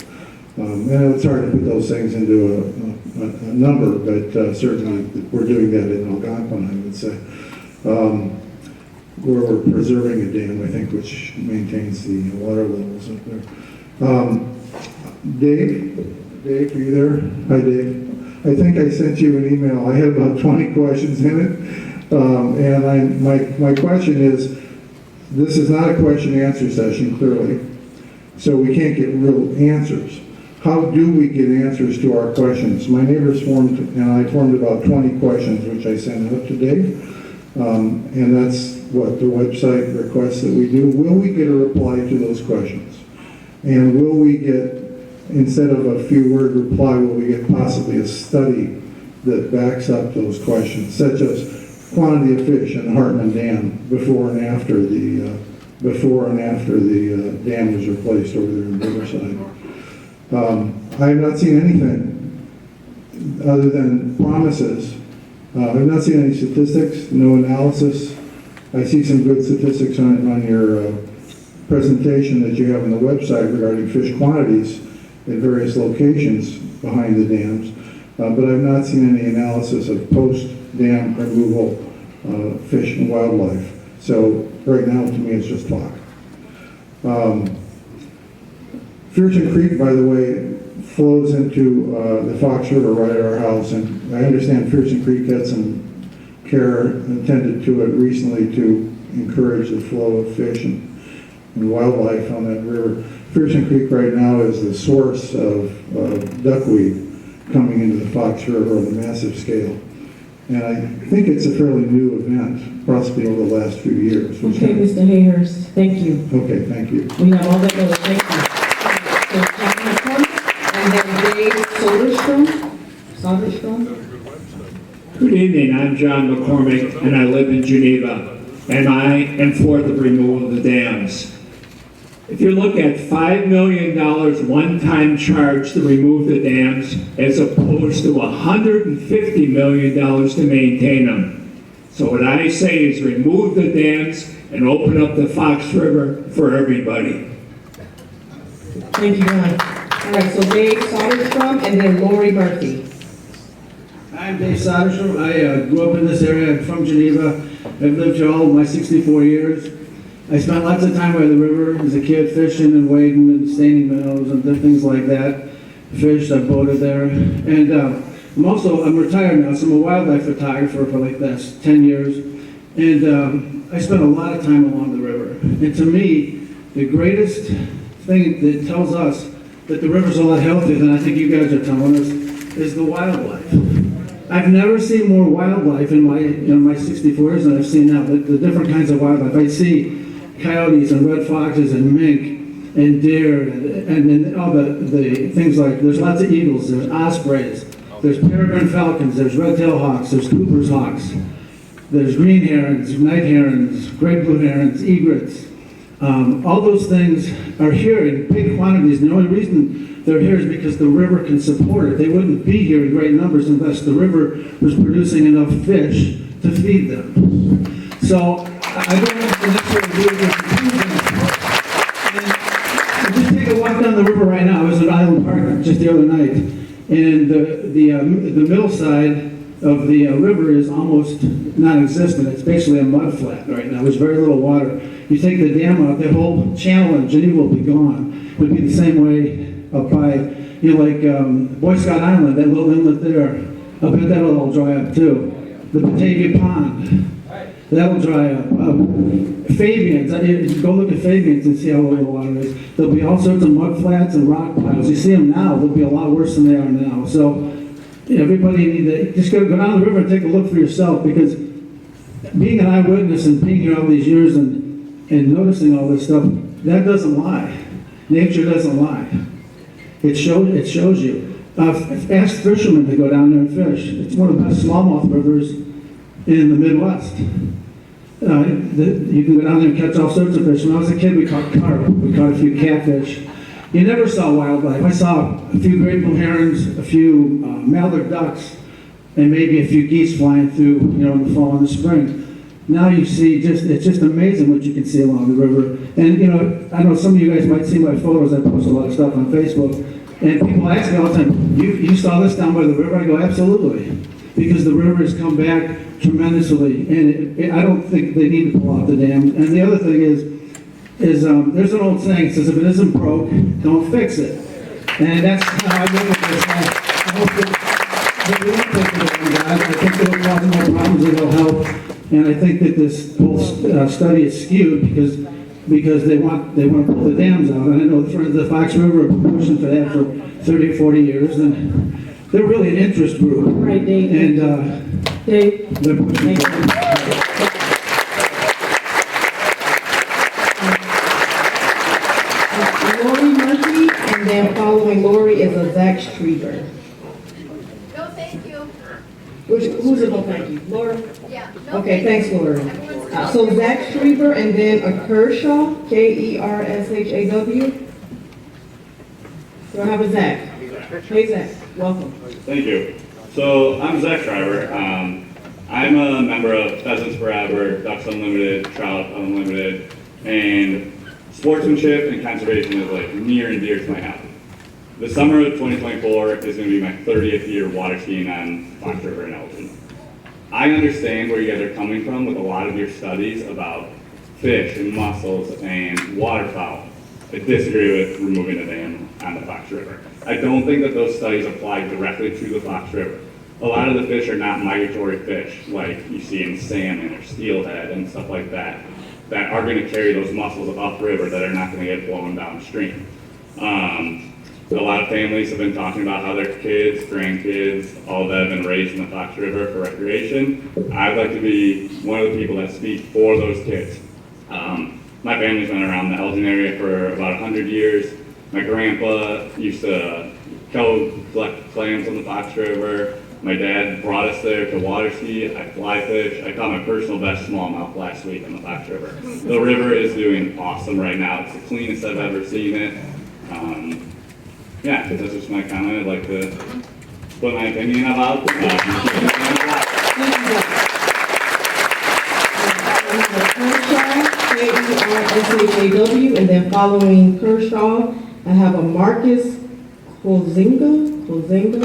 And it's hard to put those things into a number, but certainly we're doing that in Algonquin, I would say. Where we're preserving a dam, I think, which maintains the water levels up there. Dave, are you there? Hi, Dave. I think I sent you an email. I had about 20 questions in it. And my question is, this is not a question and answer session, clearly, so we can't get real answers. How do we get answers to our questions? My neighbors formed, and I formed about 20 questions, which I sent out to Dave. And that's what the website requests that we do. Will we get a reply to those questions? And will we get, instead of a few word reply, will we get possibly a study that backs up those questions, such as quantity of fish in the Hartman Dam before and after the dam was replaced over there in Riverside? I have not seen anything other than promises. I've not seen any statistics, no analysis. I see some good statistics on your presentation that you have on the website regarding fish quantities in various locations behind the dams, but I've not seen any analysis of post-dam removal fish and wildlife. So right now, to me, it's just talk. Fearston Creek, by the way, flows into the Fox River right at our house, and I understand Fearston Creek had some care attended to it recently to encourage the flow of fish and wildlife on that river. Fearston Creek right now is the source of duckweed coming into the Fox River on a massive scale. And I think it's a fairly new event, possibly over the last few years. Okay, Mr. Hayhurst, thank you. Okay, thank you. We have all that going, thank you. So, Captain McCormick, and then Dave Soderstrom. Good evening, I'm John McCormick, and I live in Geneva, and I am for the removal of the dams. If you look at $5 million one-time charge to remove the dams, as opposed to $150 million to maintain them. So what I say is remove the dams and open up the Fox River for everybody. Thank you, Ron. All right, so Dave Soderstrom and then Lori Murphy. I'm Dave Soderstrom. I grew up in this area. I'm from Geneva. I've lived here all of my 64 years. I spent lots of time by the river as a kid, fishing and wading and staining minnows and things like that. Fished, I boated there. And I'm retired now, so I'm a wildlife photographer for like the last 10 years. And I spent a lot of time along the river. And to me, the greatest thing that tells us that the river's a lot healthier than I think you guys are telling us is the wildlife. I've never seen more wildlife in my 64 years than I've seen now. The different kinds of wildlife. I see coyotes and red foxes and mink and deer and then all the things like, there's lots of eagles, there's ospreys, there's peregrine falcons, there's red-tailed hawks, there's Cooper's hawks, there's green herons, night herons, great blue herons, egrets. All those things are here in big quantities, and the only reason they're here is because the river can support it. They wouldn't be here in great numbers unless the river was producing enough fish to feed them. So I don't have to necessarily do it. Just take a walk down the river right now. I was at Island Park just the other night, and the middle side of the river is almost non-existent. It's basically a mud flat right now. There's very little water. You take the dam out, that whole channel in Geneva will be gone. It would be the same way up by, Boy Scout Island, that little inlet there. I bet that'll all dry up too. The Batavia Pond. That'll dry up. Fabians, go look at Fabians and see how low the water is. There'll be all sorts of mud flats and rock piles. You see them now, they'll be a lot worse than they are now. So everybody need to, just go down the river and take a look for yourself, because being an eyewitness and being here all these years and noticing all this stuff, that doesn't lie. Nature doesn't lie. It shows you. Ask fishermen to go down there and fish. It's one of the best smallmouth rivers in the Midwest. You can go down there and catch all sorts of fish. When I was a kid, we caught carp. We caught a few catfish. You never saw wildlife. I saw a few great blue herons, a few mallard ducks, and maybe a few geese flying through, in the fall and the spring. Now you see it's just amazing what you can see along the river. And, I know some of you guys might see my photos. I post a lot of stuff on Facebook. And people ask me all the time, you saw this down by the river? I go, absolutely. Because the river has come back tremendously. And I don't think they need to pull out the dam. And the other thing is there's an old saying that says, if it isn't broke, don't fix it. And that's how I look at this. I hope that we don't fix it, guys. I think it'll cause more problems than it'll help. And I think that this whole study is skewed because they want to pull the dams out. And I know the Friends of the Fox River have been pushing for that for 30 or 40 years. And they're really an interest group. Right, Dave. And Dave. they're pushing for Lori Murphy, and then following Lori is a Zach Strieber. No, thank you. Who's it? No, thank you. Laura? Yeah. Okay, thanks, Lori. So Zach Strieber and then a Kershaw, Kershaw. Do I have a Zach? Hey, Zach, welcome. Thank you. So I'm Zach Schreiber. I'm a member of Pheasants Forever, Ducks Unlimited, Trout Unlimited, and sportsmanship and conservation is like near and dear to my heart. The summer of 2024 is going to be my 30th year water skiing on Fox River in Elgin. I understand where you guys are coming from with a lot of your studies about fish and mussels and waterfowl. I disagree with removing the dam on the Fox River. I don't think that those studies apply directly to the Fox River. A lot of the fish are not migratory fish like you see in salmon or steelhead and stuff like that are going to carry those mussels upriver that are not going to get blown downstream. A lot of families have been talking about how their kids, grandkids, all that have been raised in the Fox River for recreation. I'd like to be one of the people that speak for those kids. My family's been around the Elgin area for about 100 years. My grandpa used to collect clams on the Fox River. My dad brought us there to water ski. I fly fish. I caught my personal best smallmouth last week on the Fox River. The river is doing awesome right now. It's the cleanest I've ever seen it. Yeah, that's just my comment. I'd like to put my opinion about. Kershaw, and then following Kershaw, I have a Marcus Kulzenga, Kulzenga.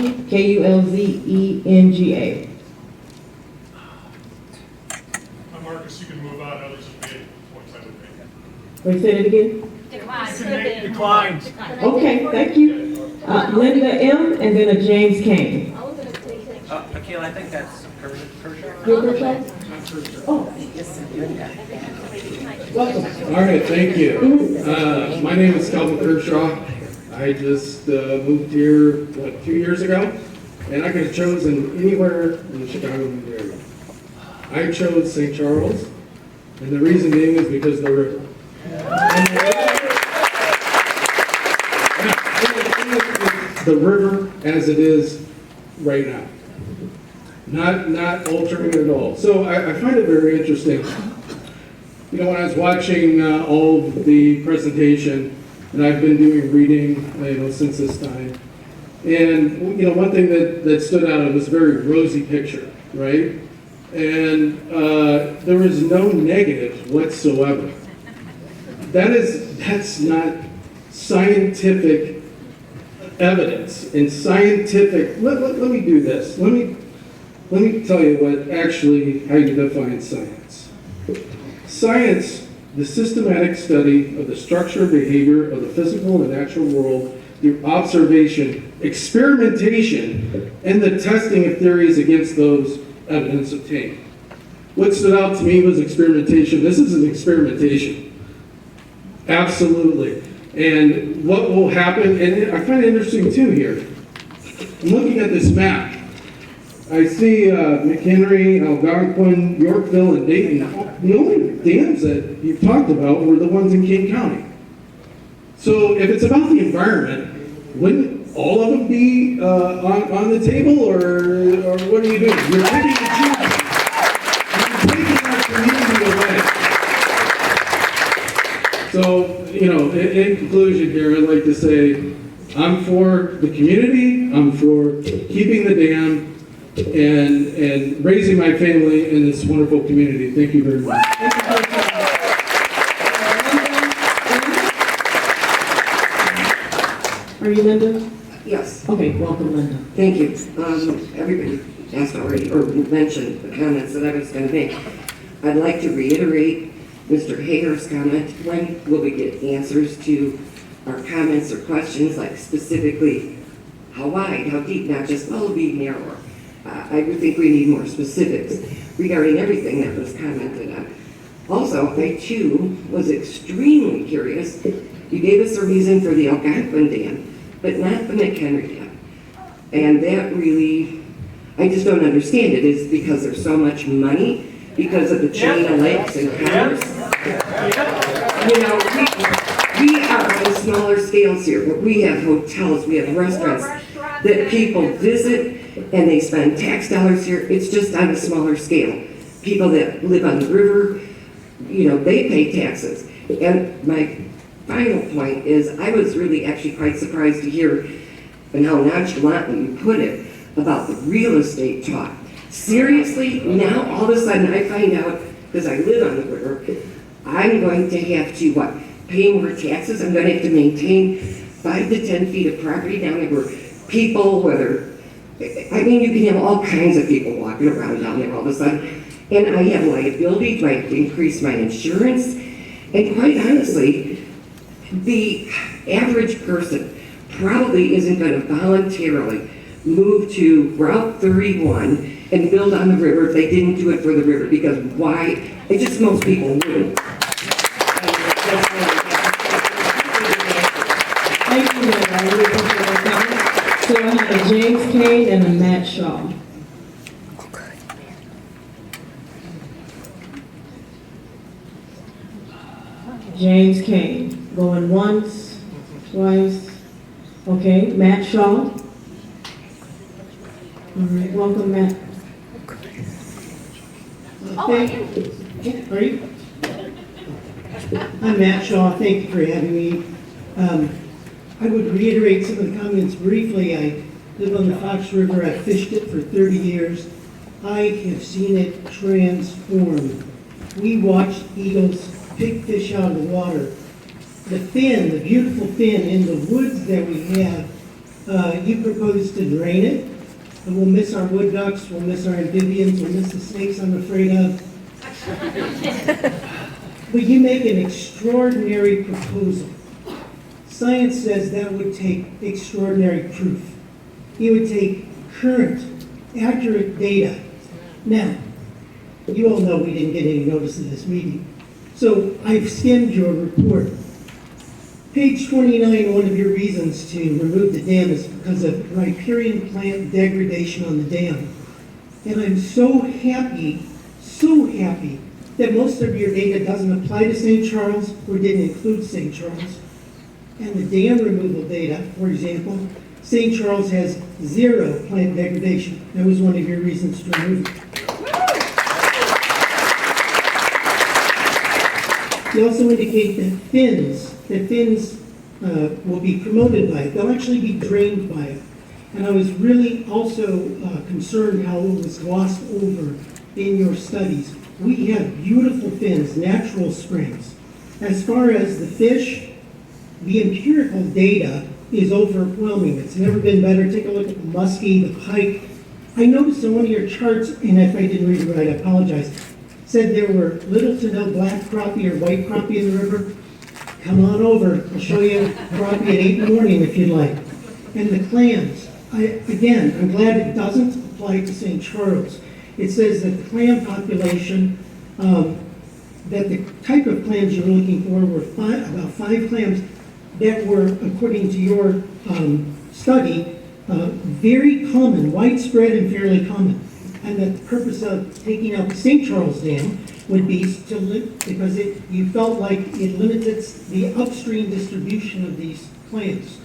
Marcus, you can move out, others have made points I would make. Wait, say it again? Declined. Okay, thank you. Linda M. and then a James Kane. Akil, I think that's Kershaw. You're Kershaw? Oh. Welcome. All right, thank you. My name is Calvin Kershaw. I just moved here, 2 years ago? And I could have chosen anywhere in the Chicagoland area. I chose St. Charles, and the reason being is because of the river. The river as it is right now. Not altering it at all. So I find it very interesting. When I was watching all of the presentation, and I've been doing reading, since this time, and one thing that stood out, it was a very rosy picture, right? And there was no negative whatsoever. That's not scientific evidence and scientific. Let me do this. Let me tell you how you define science. Science, the systematic study of the structure and behavior of the physical and natural world through observation, experimentation, and the testing of theories against those evidence obtained. What stood out to me was experimentation. This is an experimentation. Absolutely. And what will happen, and I find it interesting too here. I'm looking at this map. I see McHenry, Algonquin, Yorkville, and Dayton. The only dams that you've talked about were the ones in King County. So if it's about the environment, wouldn't all of them be on the table, or what are you doing? You're picking and choosing. You're taking our community away. So, in conclusion here, I'd like to say, I'm for the community, I'm for keeping the dam, and raising my family in this wonderful community. Thank you very much. Are you Linda? Yes. Okay, welcome, Linda. Thank you. Everybody asked already, or mentioned the comments that I was going to make. I'd like to reiterate Mr. Hager's comment. When will we get answers to our comments or questions, like specifically how wide, how deep, not just, well, it'll be narrower. I would think we need more specifics regarding everything that was commented on. Also, I too was extremely curious. You gave us a reason for the Algonquin Dam, but not the McHenry Dam. And that really, I just don't understand it. Is it because there's so much money? Because of the chain of lakes and commerce? We are on smaller scales here, but we have hotels, we have restaurants that people visit, and they spend tax dollars here. It's just on a smaller scale. People that live on the river, they pay taxes. And my final point is, I was really actually quite surprised to hear, and how nonchalantly you put it, about the real estate talk. Seriously, now all of a sudden I find out, because I live on the river, I'm going to have to, pay more taxes? I'm going to have to maintain 5 to 10 feet of property down there where people, you can have all kinds of people walking around down there all of a sudden. And I have liability, might increase my insurance. And quite honestly, the average person probably isn't going to voluntarily move to Route 31 and build on the river if they didn't do it for the river, because why? It's just most people wouldn't. Thank you, Linda. I really appreciate that. So I have a James Kane and a Matt Shaw. James Kane, going once, twice. Okay, Matt Shaw. All right, welcome, Matt. Are you? I'm Matt Shaw. Thank you for having me. I would reiterate some of the comments briefly. I live on the Fox River. I've fished it for 30 years. I have seen it transform. We watched eagles pick fish out of the water. The fin, the beautiful fin in the woods that we have, you propose to drain it, and we'll miss our wood ducks, we'll miss our amphibians, we'll miss the snakes I'm afraid of. But you make an extraordinary proposal. Science says that would take extraordinary proof. It would take current, accurate data. Now, you all know we didn't get any notice of this meeting. So I've skimmed your report. Page 29, one of your reasons to remove the dam is because of riparian plant degradation on the dam. And I'm so happy that most of your data doesn't apply to St. Charles or didn't include St. Charles. And the dam removal data, for example, St. Charles has 0 plant degradation. That was one of your reasons to remove it. You also indicate that fins will be promoted by it. They'll actually be drained by it. And I was really also concerned how it was glossed over in your studies. We have beautiful fins, natural springs. As far as the fish, the empirical data is overwhelming. It's never been better. Take a look at the muskie, the pike. I noticed in one of your charts, and if I didn't read it right, I apologize, said there were little to no black crappie or white crappie in the river. Come on over. I'll show you crappie at 8 in the morning if you'd like. And the clams. I'm glad it doesn't apply to St. Charles. it says that the clam population, that the type of clams you were looking for were about 5 clams that were, according to your study, very common, widespread and fairly common. And that the purpose of taking out the St. Charles Dam would be because you felt like it limited the upstream distribution of these clams.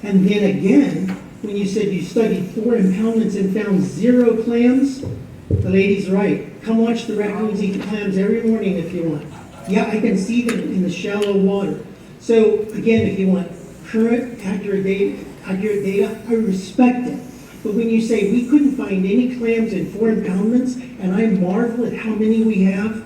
And then again, when you said you studied 4 impoundments and found 0 clams, the lady's right. Come watch the raccoons eat the clams every morning if you want. Yeah, I can see them in the shallow water. So again, if you want current, accurate data, I respect it. But when you say we couldn't find any clams in 4 impoundments, and I marvel at how many we have,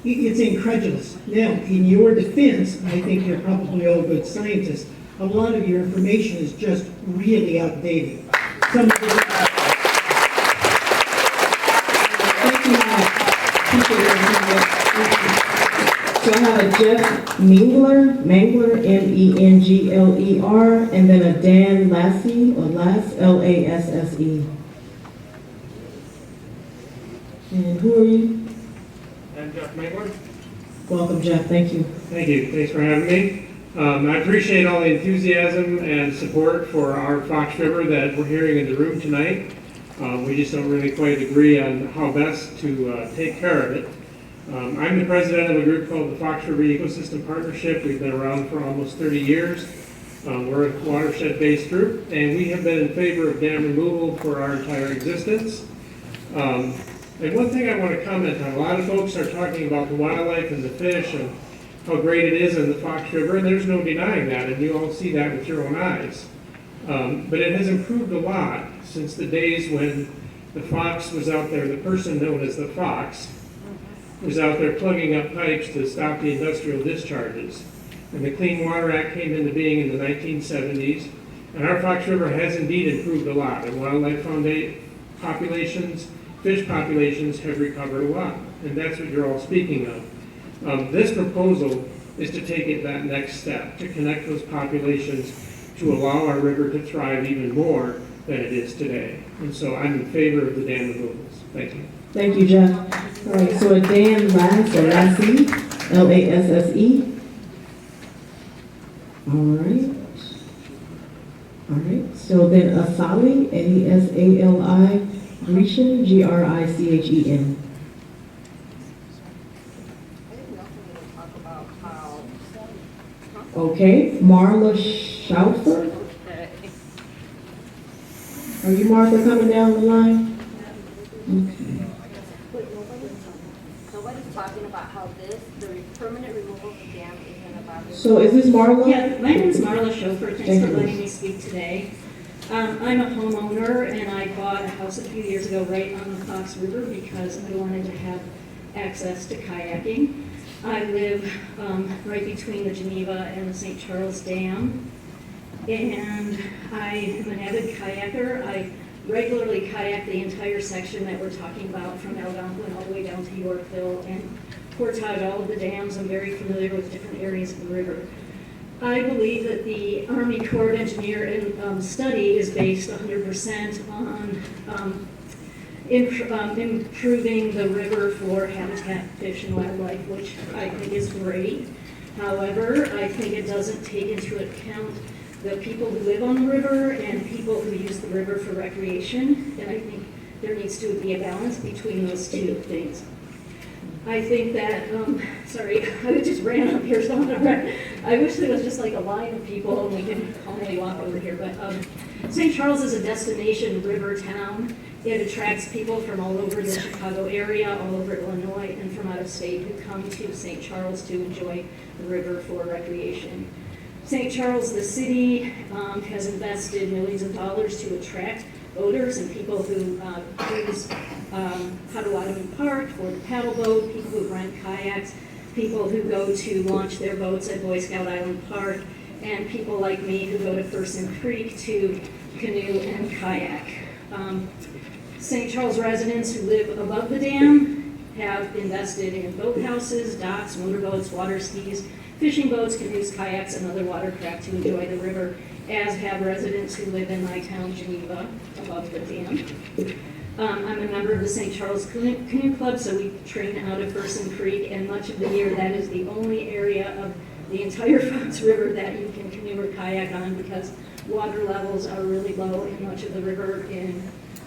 it's incredulous. Now, in your defense, I think you're probably all good scientists. A lot of your information is just really outdated. Some of it, So I have a Jeff Mangler, Mengler, and then a Dan Lassie, or Lass, Lasse. And who are you? I'm Jeff Mangler. Welcome, Jeff. Thank you. Thank you. Thanks for having me. I appreciate all the enthusiasm and support for our Fox River that we're hearing in the room tonight. We just don't really quite agree on how best to take care of it. I'm the president of a group called the Fox River Ecosystem Partnership. We've been around for almost 30 years. We're a watershed-based group, and we have been in favor of dam removal for our entire existence. And one thing I want to comment on, a lot of folks are talking about the wildlife and the fish and how great it is in the Fox River, and there's no denying that, and you all see that with your own eyes. But it has improved a lot since the days when the fox was out there, the person known as the fox, was out there plugging up pipes to stop the industrial discharges. And the Clean Water Act came into being in the 1970s, and our Fox River has indeed improved a lot, and wildlife populations, fish populations have recovered a lot, and that's what you're all speaking of. This proposal is to take it that next step, to connect those populations to allow our river to thrive even more than it is today. And so I'm in favor of the dam removals. Thank you. Thank you, Jeff. All right, so a Dan Lass, or Lassie, Lasse. All right, so then Asali, Asali, Grecian, Grichen. Okay, Marla Schaufer. Are you, Martha, coming down the line? Okay. Nobody's talking about how the permanent removal of the dam isn't about it. So is this Marla? Yeah, my name is Marla Schofer. Thanks for letting me speak today. I'm a homeowner, and I bought a house a few years ago right on the Fox River because I wanted to have access to kayaking. I live right between the Geneva and the St. Charles Dam, and I am an avid kayaker. I regularly kayak the entire section that we're talking about from Algonquin all the way down to Yorkville and portage all of the dams. I'm very familiar with different areas of the river. I believe that the Army Corps of Engineer study is based 100% on improving the river for habitat, fish, and wildlife, which I think is great. However, I think it doesn't take into account the people who live on the river and people who use the river for recreation, and I think there needs to be a balance between those two things. I think that, sorry, I just ran up here, so I wish there was just like a line of people and we could calmly walk over here, but St. Charles is a destination river town. It attracts people from all over the Chicago area, all over Illinois, and from out of state who come to St. Charles to enjoy the river for recreation. St. Charles, the city, has invested millions of dollars to attract boaters and people who use Potawatomi Park for the paddle boat, people who rent kayaks, people who go to launch their boats at Boy Scout Island Park, and people like me who go to Person Creek to canoe and kayak. St. Charles residents who live above the dam have invested in boathouses, docks, motorboats, water skis, fishing boats, canoes, kayaks, and other watercraft to enjoy the river, as have residents who live in my town, Geneva, above the dam. I'm a member of the St. Charles Canoe Club, so we train out of Person Creek, and much of the year that is the only area of the entire Fox River that you can canoe or kayak on because water levels are really low in much of the river in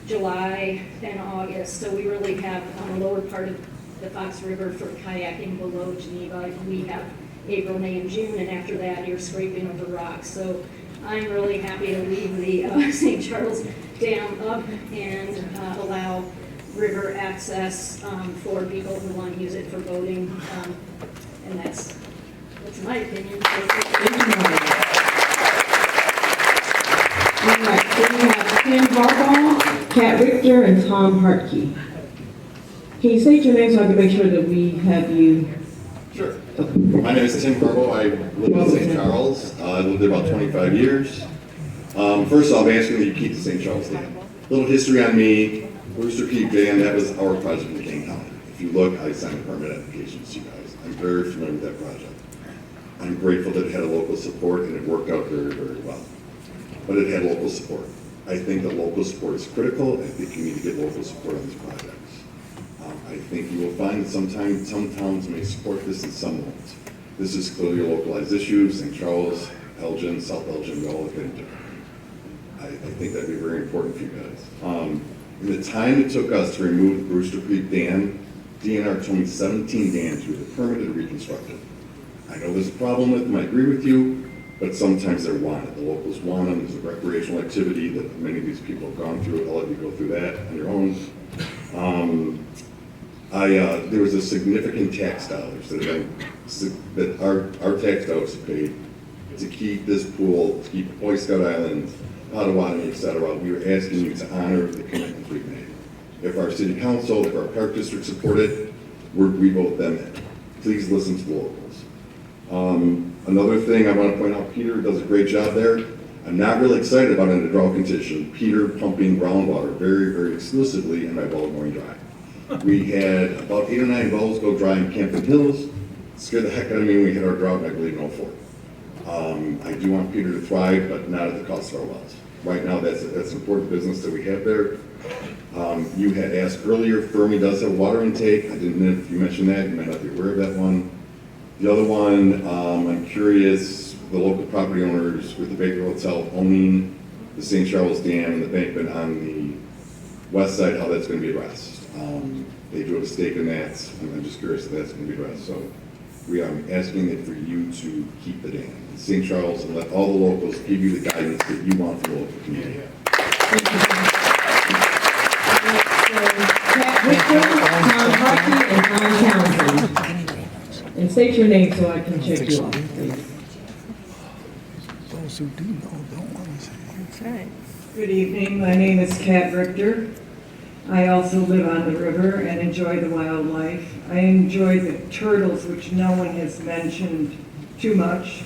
July and August. So we really have on the lower part of the Fox River for kayaking below Geneva. We have April, May, and June, and after that you're scraping over rocks. So I'm really happy to leave the St. Charles Dam up and allow river access for people who want to use it for boating, and that's my opinion. All right, so we have Ken Harbaugh, Kat Richter, and Tom Hartke. Can you state your name so I can make sure that we have you? Sure. My name is Tim Harbaugh. I live in St. Charles. I lived there about 25 years. First off, I'm asking that you keep the St. Charles Dam. Little history on me. Brewster Creek Dam, that was our project in Kane County. If you look, I signed permit applications to you guys. I'm very familiar with that project. I'm grateful that it had a local support and it worked out very, very well. But it had local support. I think that local support is critical. I think you need to get local support on these projects. I think you will find that sometimes some towns may support this and some won't. This is clearly a localized issue. St. Charles, Elgin, South Elgin, we all look at it differently. I think that'd be very important for you guys. In the time it took us to remove the Brewster Creek Dam, DNR told me 17 dams were permitted and reconstructed. I know there's a problem with them, I agree with you, but sometimes they're wanted. The locals want them. There's a recreational activity that many of these people have gone through. I'll let you go through that on your own. There was a significant tax dollars that our tax dollars have paid to keep this pool, to keep Boy Scout Island, Potawatomi, etc. We were asking you to honor the commitments we've made. If our city council, if our park district support it, we vote them in. Please listen to the locals. Another thing I want to point out, Peter does a great job there. I'm not really excited about in the drought condition, Peter pumping groundwater very, very exclusively in my well going dry. We had about 8 or 9 wells go dry in Campton Hills. It scared the heck out of me when we hit our drought, and I believe in 04. I do want Peter to thrive, but not at the cost of our wells. Right now, that's important business that we have there. You had asked earlier, Fermi does have water intake. I didn't know if you mentioned that. You might not be aware of that one. The other one, I'm curious, the local property owners with the Baker Hotel owning the St. Charles Dam and the embankment on the west side, how that's going to be addressed. They do have a stake in that, and I'm just curious if that's going to be addressed. So we are asking it for you to keep the dam in St. Charles and let all the locals give you the guidance that you want from the local community. Kat Richter, Tom Hartke, and Tom Townsend. And state your name so I can check you off, please. Those who do know don't want to say. Okay. Good evening, my name is Kat Richter. I also live on the river and enjoy the wildlife. I enjoy the turtles, which no one has mentioned too much.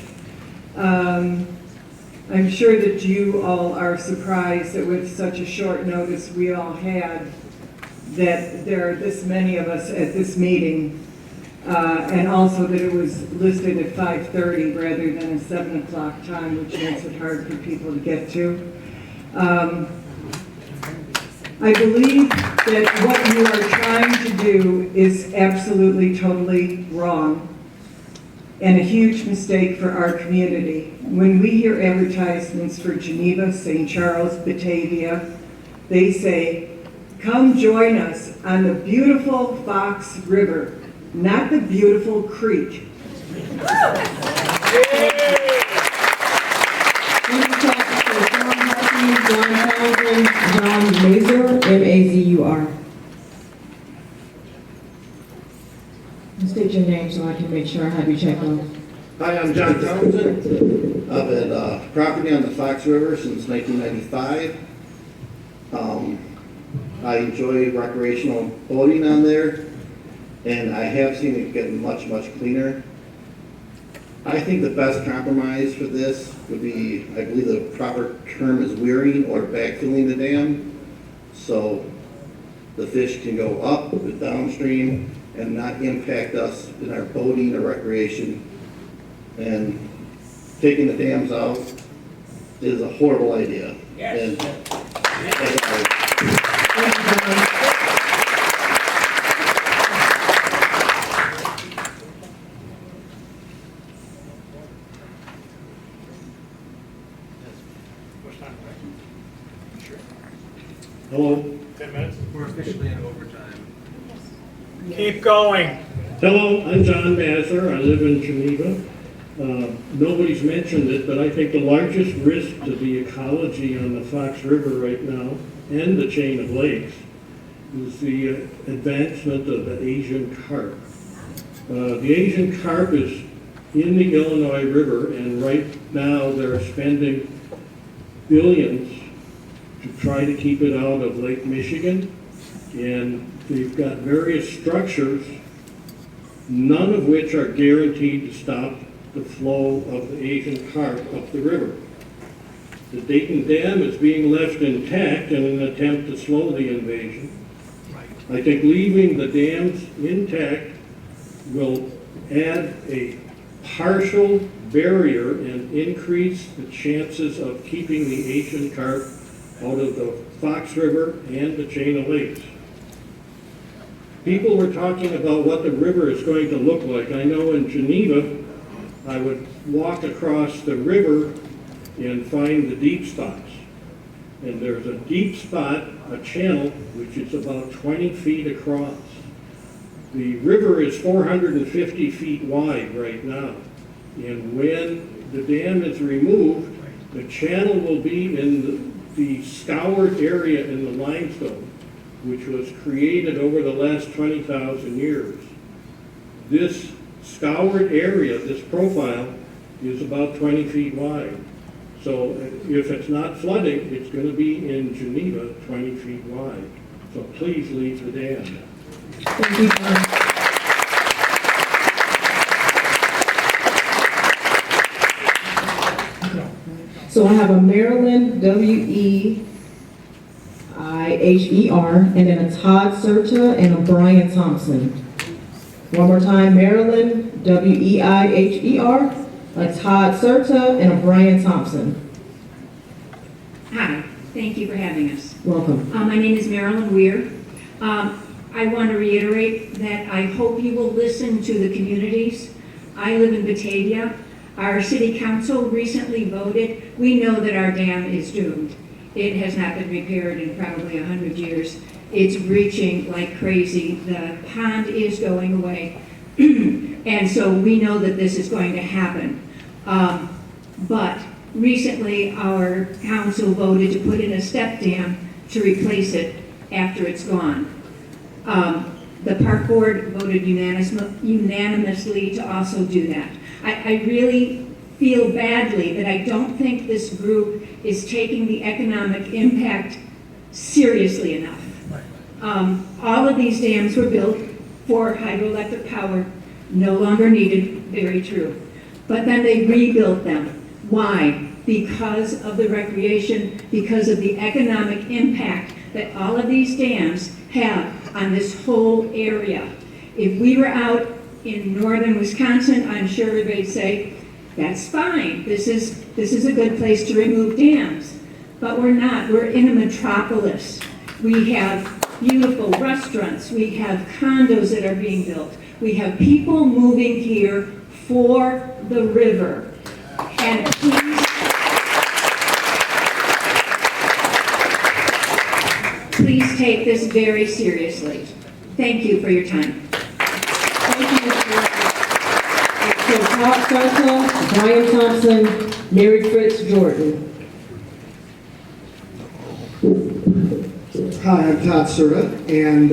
I'm sure that you all are surprised that with such a short notice we all had that there are this many of us at this meeting, and also that it was listed at 5:30 rather than a 7 o'clock time, which makes it hard for people to get to. I believe that what you are trying to do is absolutely, totally wrong and a huge mistake for our community. When we hear advertisements for Geneva, St. Charles, Batavia, they say, come join us on the beautiful Fox River, not the beautiful creek. John Townsend, John Mazur, M-A-Z-U-R. State your name so I can make sure I have you checked off. Hi, I'm John Townsend. I've had property on the Fox River since 1995. I enjoy recreational boating on there, and I have seen it get much, much cleaner. I think the best compromise for this would be, I believe the proper term is weiring or backfilling the dam, so the fish can go up and downstream and not impact us in our boating or recreation. And taking the dams out is a horrible idea. Yes. And, Hello? 10 minutes? We're officially in overtime. Keep going. Hello, I'm John Mather. I live in Geneva. Nobody's mentioned it, but I think the largest risk to the ecology on the Fox River right now and the chain of lakes is the advancement of the Asian carp. The Asian carp is in the Illinois River, and right now they're spending billions to try to keep it out of Lake Michigan, and they've got various structures, none of which are guaranteed to stop the flow of the Asian carp up the river. The Dayton Dam is being left intact in an attempt to slow the invasion. I think leaving the dams intact will add a partial barrier and increase the chances of keeping the Asian carp out of the Fox River and the chain of lakes. People were talking about what the river is going to look like. I know in Geneva, I would walk across the river and find the deep spots. And there's a deep spot, a channel, which is about 20 feet across. The river is 450 feet wide right now. And when the dam is removed, the channel will be in the scoured area in the limestone, which was created over the last 20,000 years. This scoured area, this profile, is about 20 feet wide. So if it's not flooding, it's going to be in Geneva 20 feet wide. So please leave the dam. Thank you, John. So I have a Marilyn, W-E-I-H-E-R, and then a Todd Serta and a Brian Thompson. One more time, Marilyn, W-E-I-H-E-R, a Todd Serta, and a Brian Thompson. Hi, thank you for having us. Welcome. My name is Marilyn Weir. I want to reiterate that I hope you will listen to the communities. I live in Batavia. Our city council recently voted. We know that our dam is doomed. It has not been repaired in probably 100 years. It's breaching like crazy. The pond is going away. And so we know that this is going to happen. But recently our council voted to put in a step dam to replace it after it's gone. The park board voted unanimously to also do that. I really feel badly that I don't think this group is taking the economic impact seriously enough. All of these dams were built for hydroelectric power, no longer needed, very true. But then they rebuilt them. Why? Because of the recreation, because of the economic impact that all of these dams have on this whole area. If we were out in northern Wisconsin, I'm sure everybody'd say, that's fine. This is a good place to remove dams. But we're not. We're in a metropolis. We have beautiful restaurants. We have condos that are being built. We have people moving here for the river. And please take this very seriously. Thank you for your time. Thank you, Mr. So Todd Serta, Brian Thompson, Mary Fritz Jordan. Hi, I'm Todd Serta, and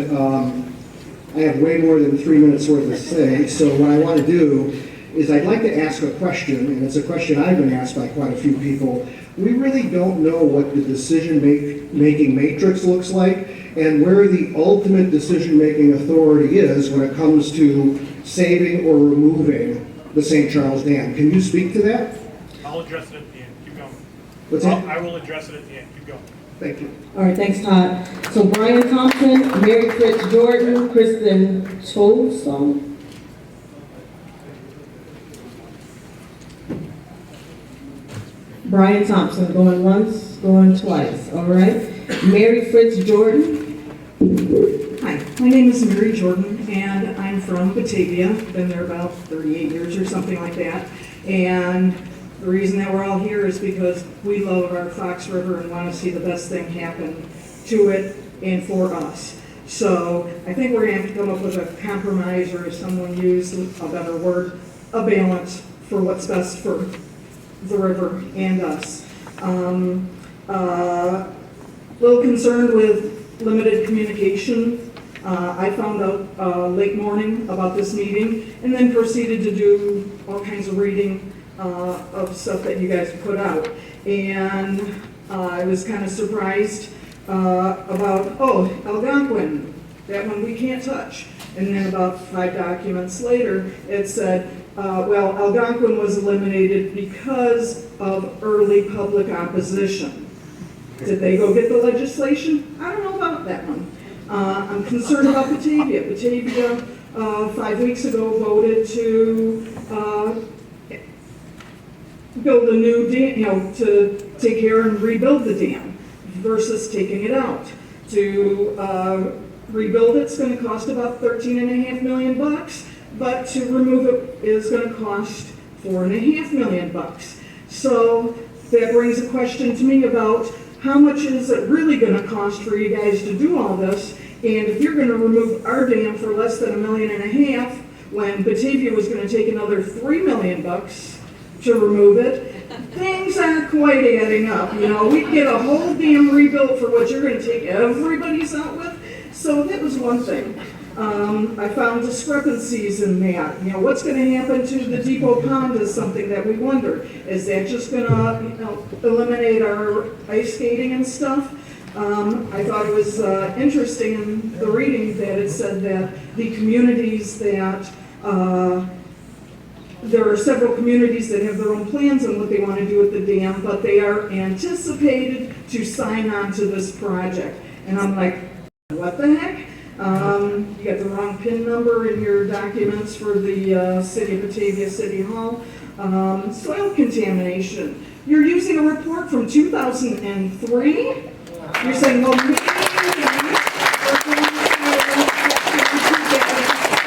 I have way more than 3 minutes worth to say, so what I want to do is I'd like to ask a question, and it's a question I've been asked by quite a few people. We really don't know what the decision-making matrix looks like and where the ultimate decision-making authority is when it comes to saving or removing the St. Charles Dam. Can you speak to that? I'll address it at the end. Keep going. What's that? I will address it at the end. Keep going. Thank you. All right, thanks, Todd. So Brian Thompson, Mary Fritz Jordan, Kristen Tolson. Brian Thompson, going once, going twice, all right? Mary Fritz Jordan. Hi, my name is Mary Jordan, and I'm from Batavia. Been there about 38 years or something like that. And the reason that we're all here is because we love our Fox River and want to see the best thing happen to it and for us. So I think we're gonna have to come up with a compromise, or if someone used a better word, a balance for what's best for the river and us. Little concerned with limited communication. I found out late morning about this meeting and then proceeded to do all kinds of reading of stuff that you guys put out. And I was kind of surprised about, Algonquin, that one we can't touch. And then about 5 documents later, it said, Algonquin was eliminated because of early public opposition. Did they go get the legislation? I don't know about that one. I'm concerned about Batavia. Batavia, 5 weeks ago, voted to build a new dam, to take care and rebuild the dam versus taking it out. To rebuild it's going to cost about $13.5 million, but to remove it is going to cost $4.5 million. So that brings a question to me about how much is it really going to cost for you guys to do all this? And if you're going to remove our dam for less than $1.5 million, when Batavia was going to take another $3 million to remove it, things aren't quite adding up. You know, we get a whole dam rebuilt for what you're going to take everybody's out with. So that was one thing. I found discrepancies in that. You know, what's going to happen to the Depot Pond is something that we wonder. Is that just going to eliminate our ice skating and stuff? I thought it was interesting in the reading that it said that the communities that, there are several communities that have their own plans on what they want to do with the dam, but they are anticipated to sign on to this project. And I'm like, what the heck? You got the wrong PIN number in your documents for the City of Batavia City Hall. Soil contamination. You're using a report from 2003? You're saying, well, maybe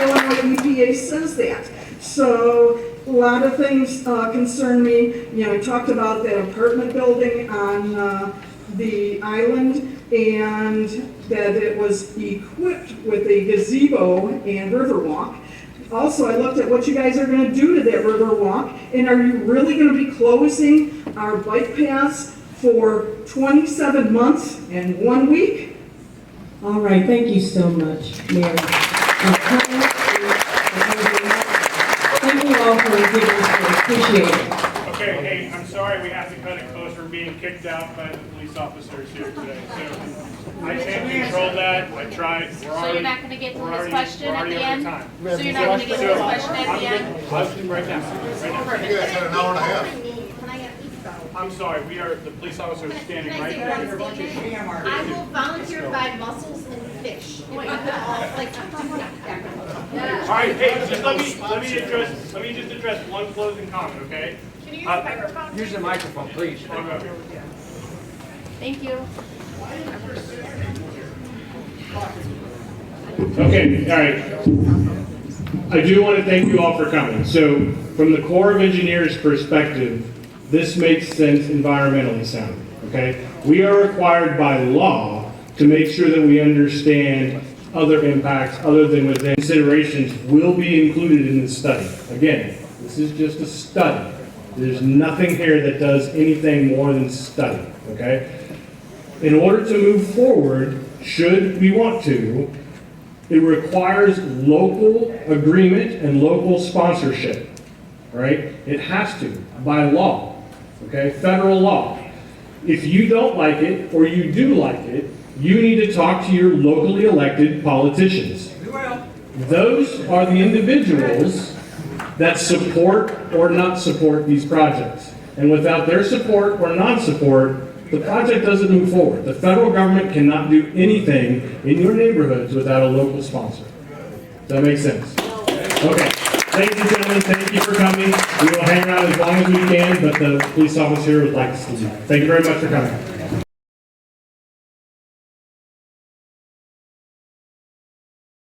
Illinois EPA says that. So a lot of things concern me. You know, I talked about that apartment building on the island, and that it was equipped with a gazebo and riverwalk. Also, I looked at what you guys are going to do to that riverwalk, and are you really going to be closing our bike paths for 27 months and 1 week? All right, thank you so much, Mary. Thank you all for giving us, appreciate it. Okay, hey, I'm sorry, we have to cut it close. We're being kicked out by the police officers here today. So I can't control that. I tried. So you're not gonna get to this question at the end? So you're not gonna get to this question at the end? I'll do right now. Perfect. You guys had an hour and a half. Can I at least go? I'm sorry, the police officers are standing Can I right say there. one statement? I will volunteer to buy mussels and fish. All right, hey, just let me just address one closing comment, okay? Can you use the microphone? Use the microphone, please. Thank you. Okay, all right. I do want to thank you all for coming. So, from the Corps of Engineers' perspective, this makes sense environmentally sound, okay? We are required by law to make sure that we understand other impacts other than within considerations will be included in the study. Again, this is just a study. There's nothing here that does anything more than study, okay? In order to move forward, should we want to, it requires local agreement and local sponsorship, right? It has to, by law, okay? Federal law. If you don't like it, or you do like it, you need to talk to your locally elected politicians. Those are the individuals that support or not support these projects. And without their support or non-support, the project doesn't move forward. The federal government cannot do anything in your neighborhoods without a local sponsor. Does that make sense? Okay. Ladies and gentlemen, thank you for coming. We will hang out as long as we can, but the police officer would like to see you. Thank you very much for coming.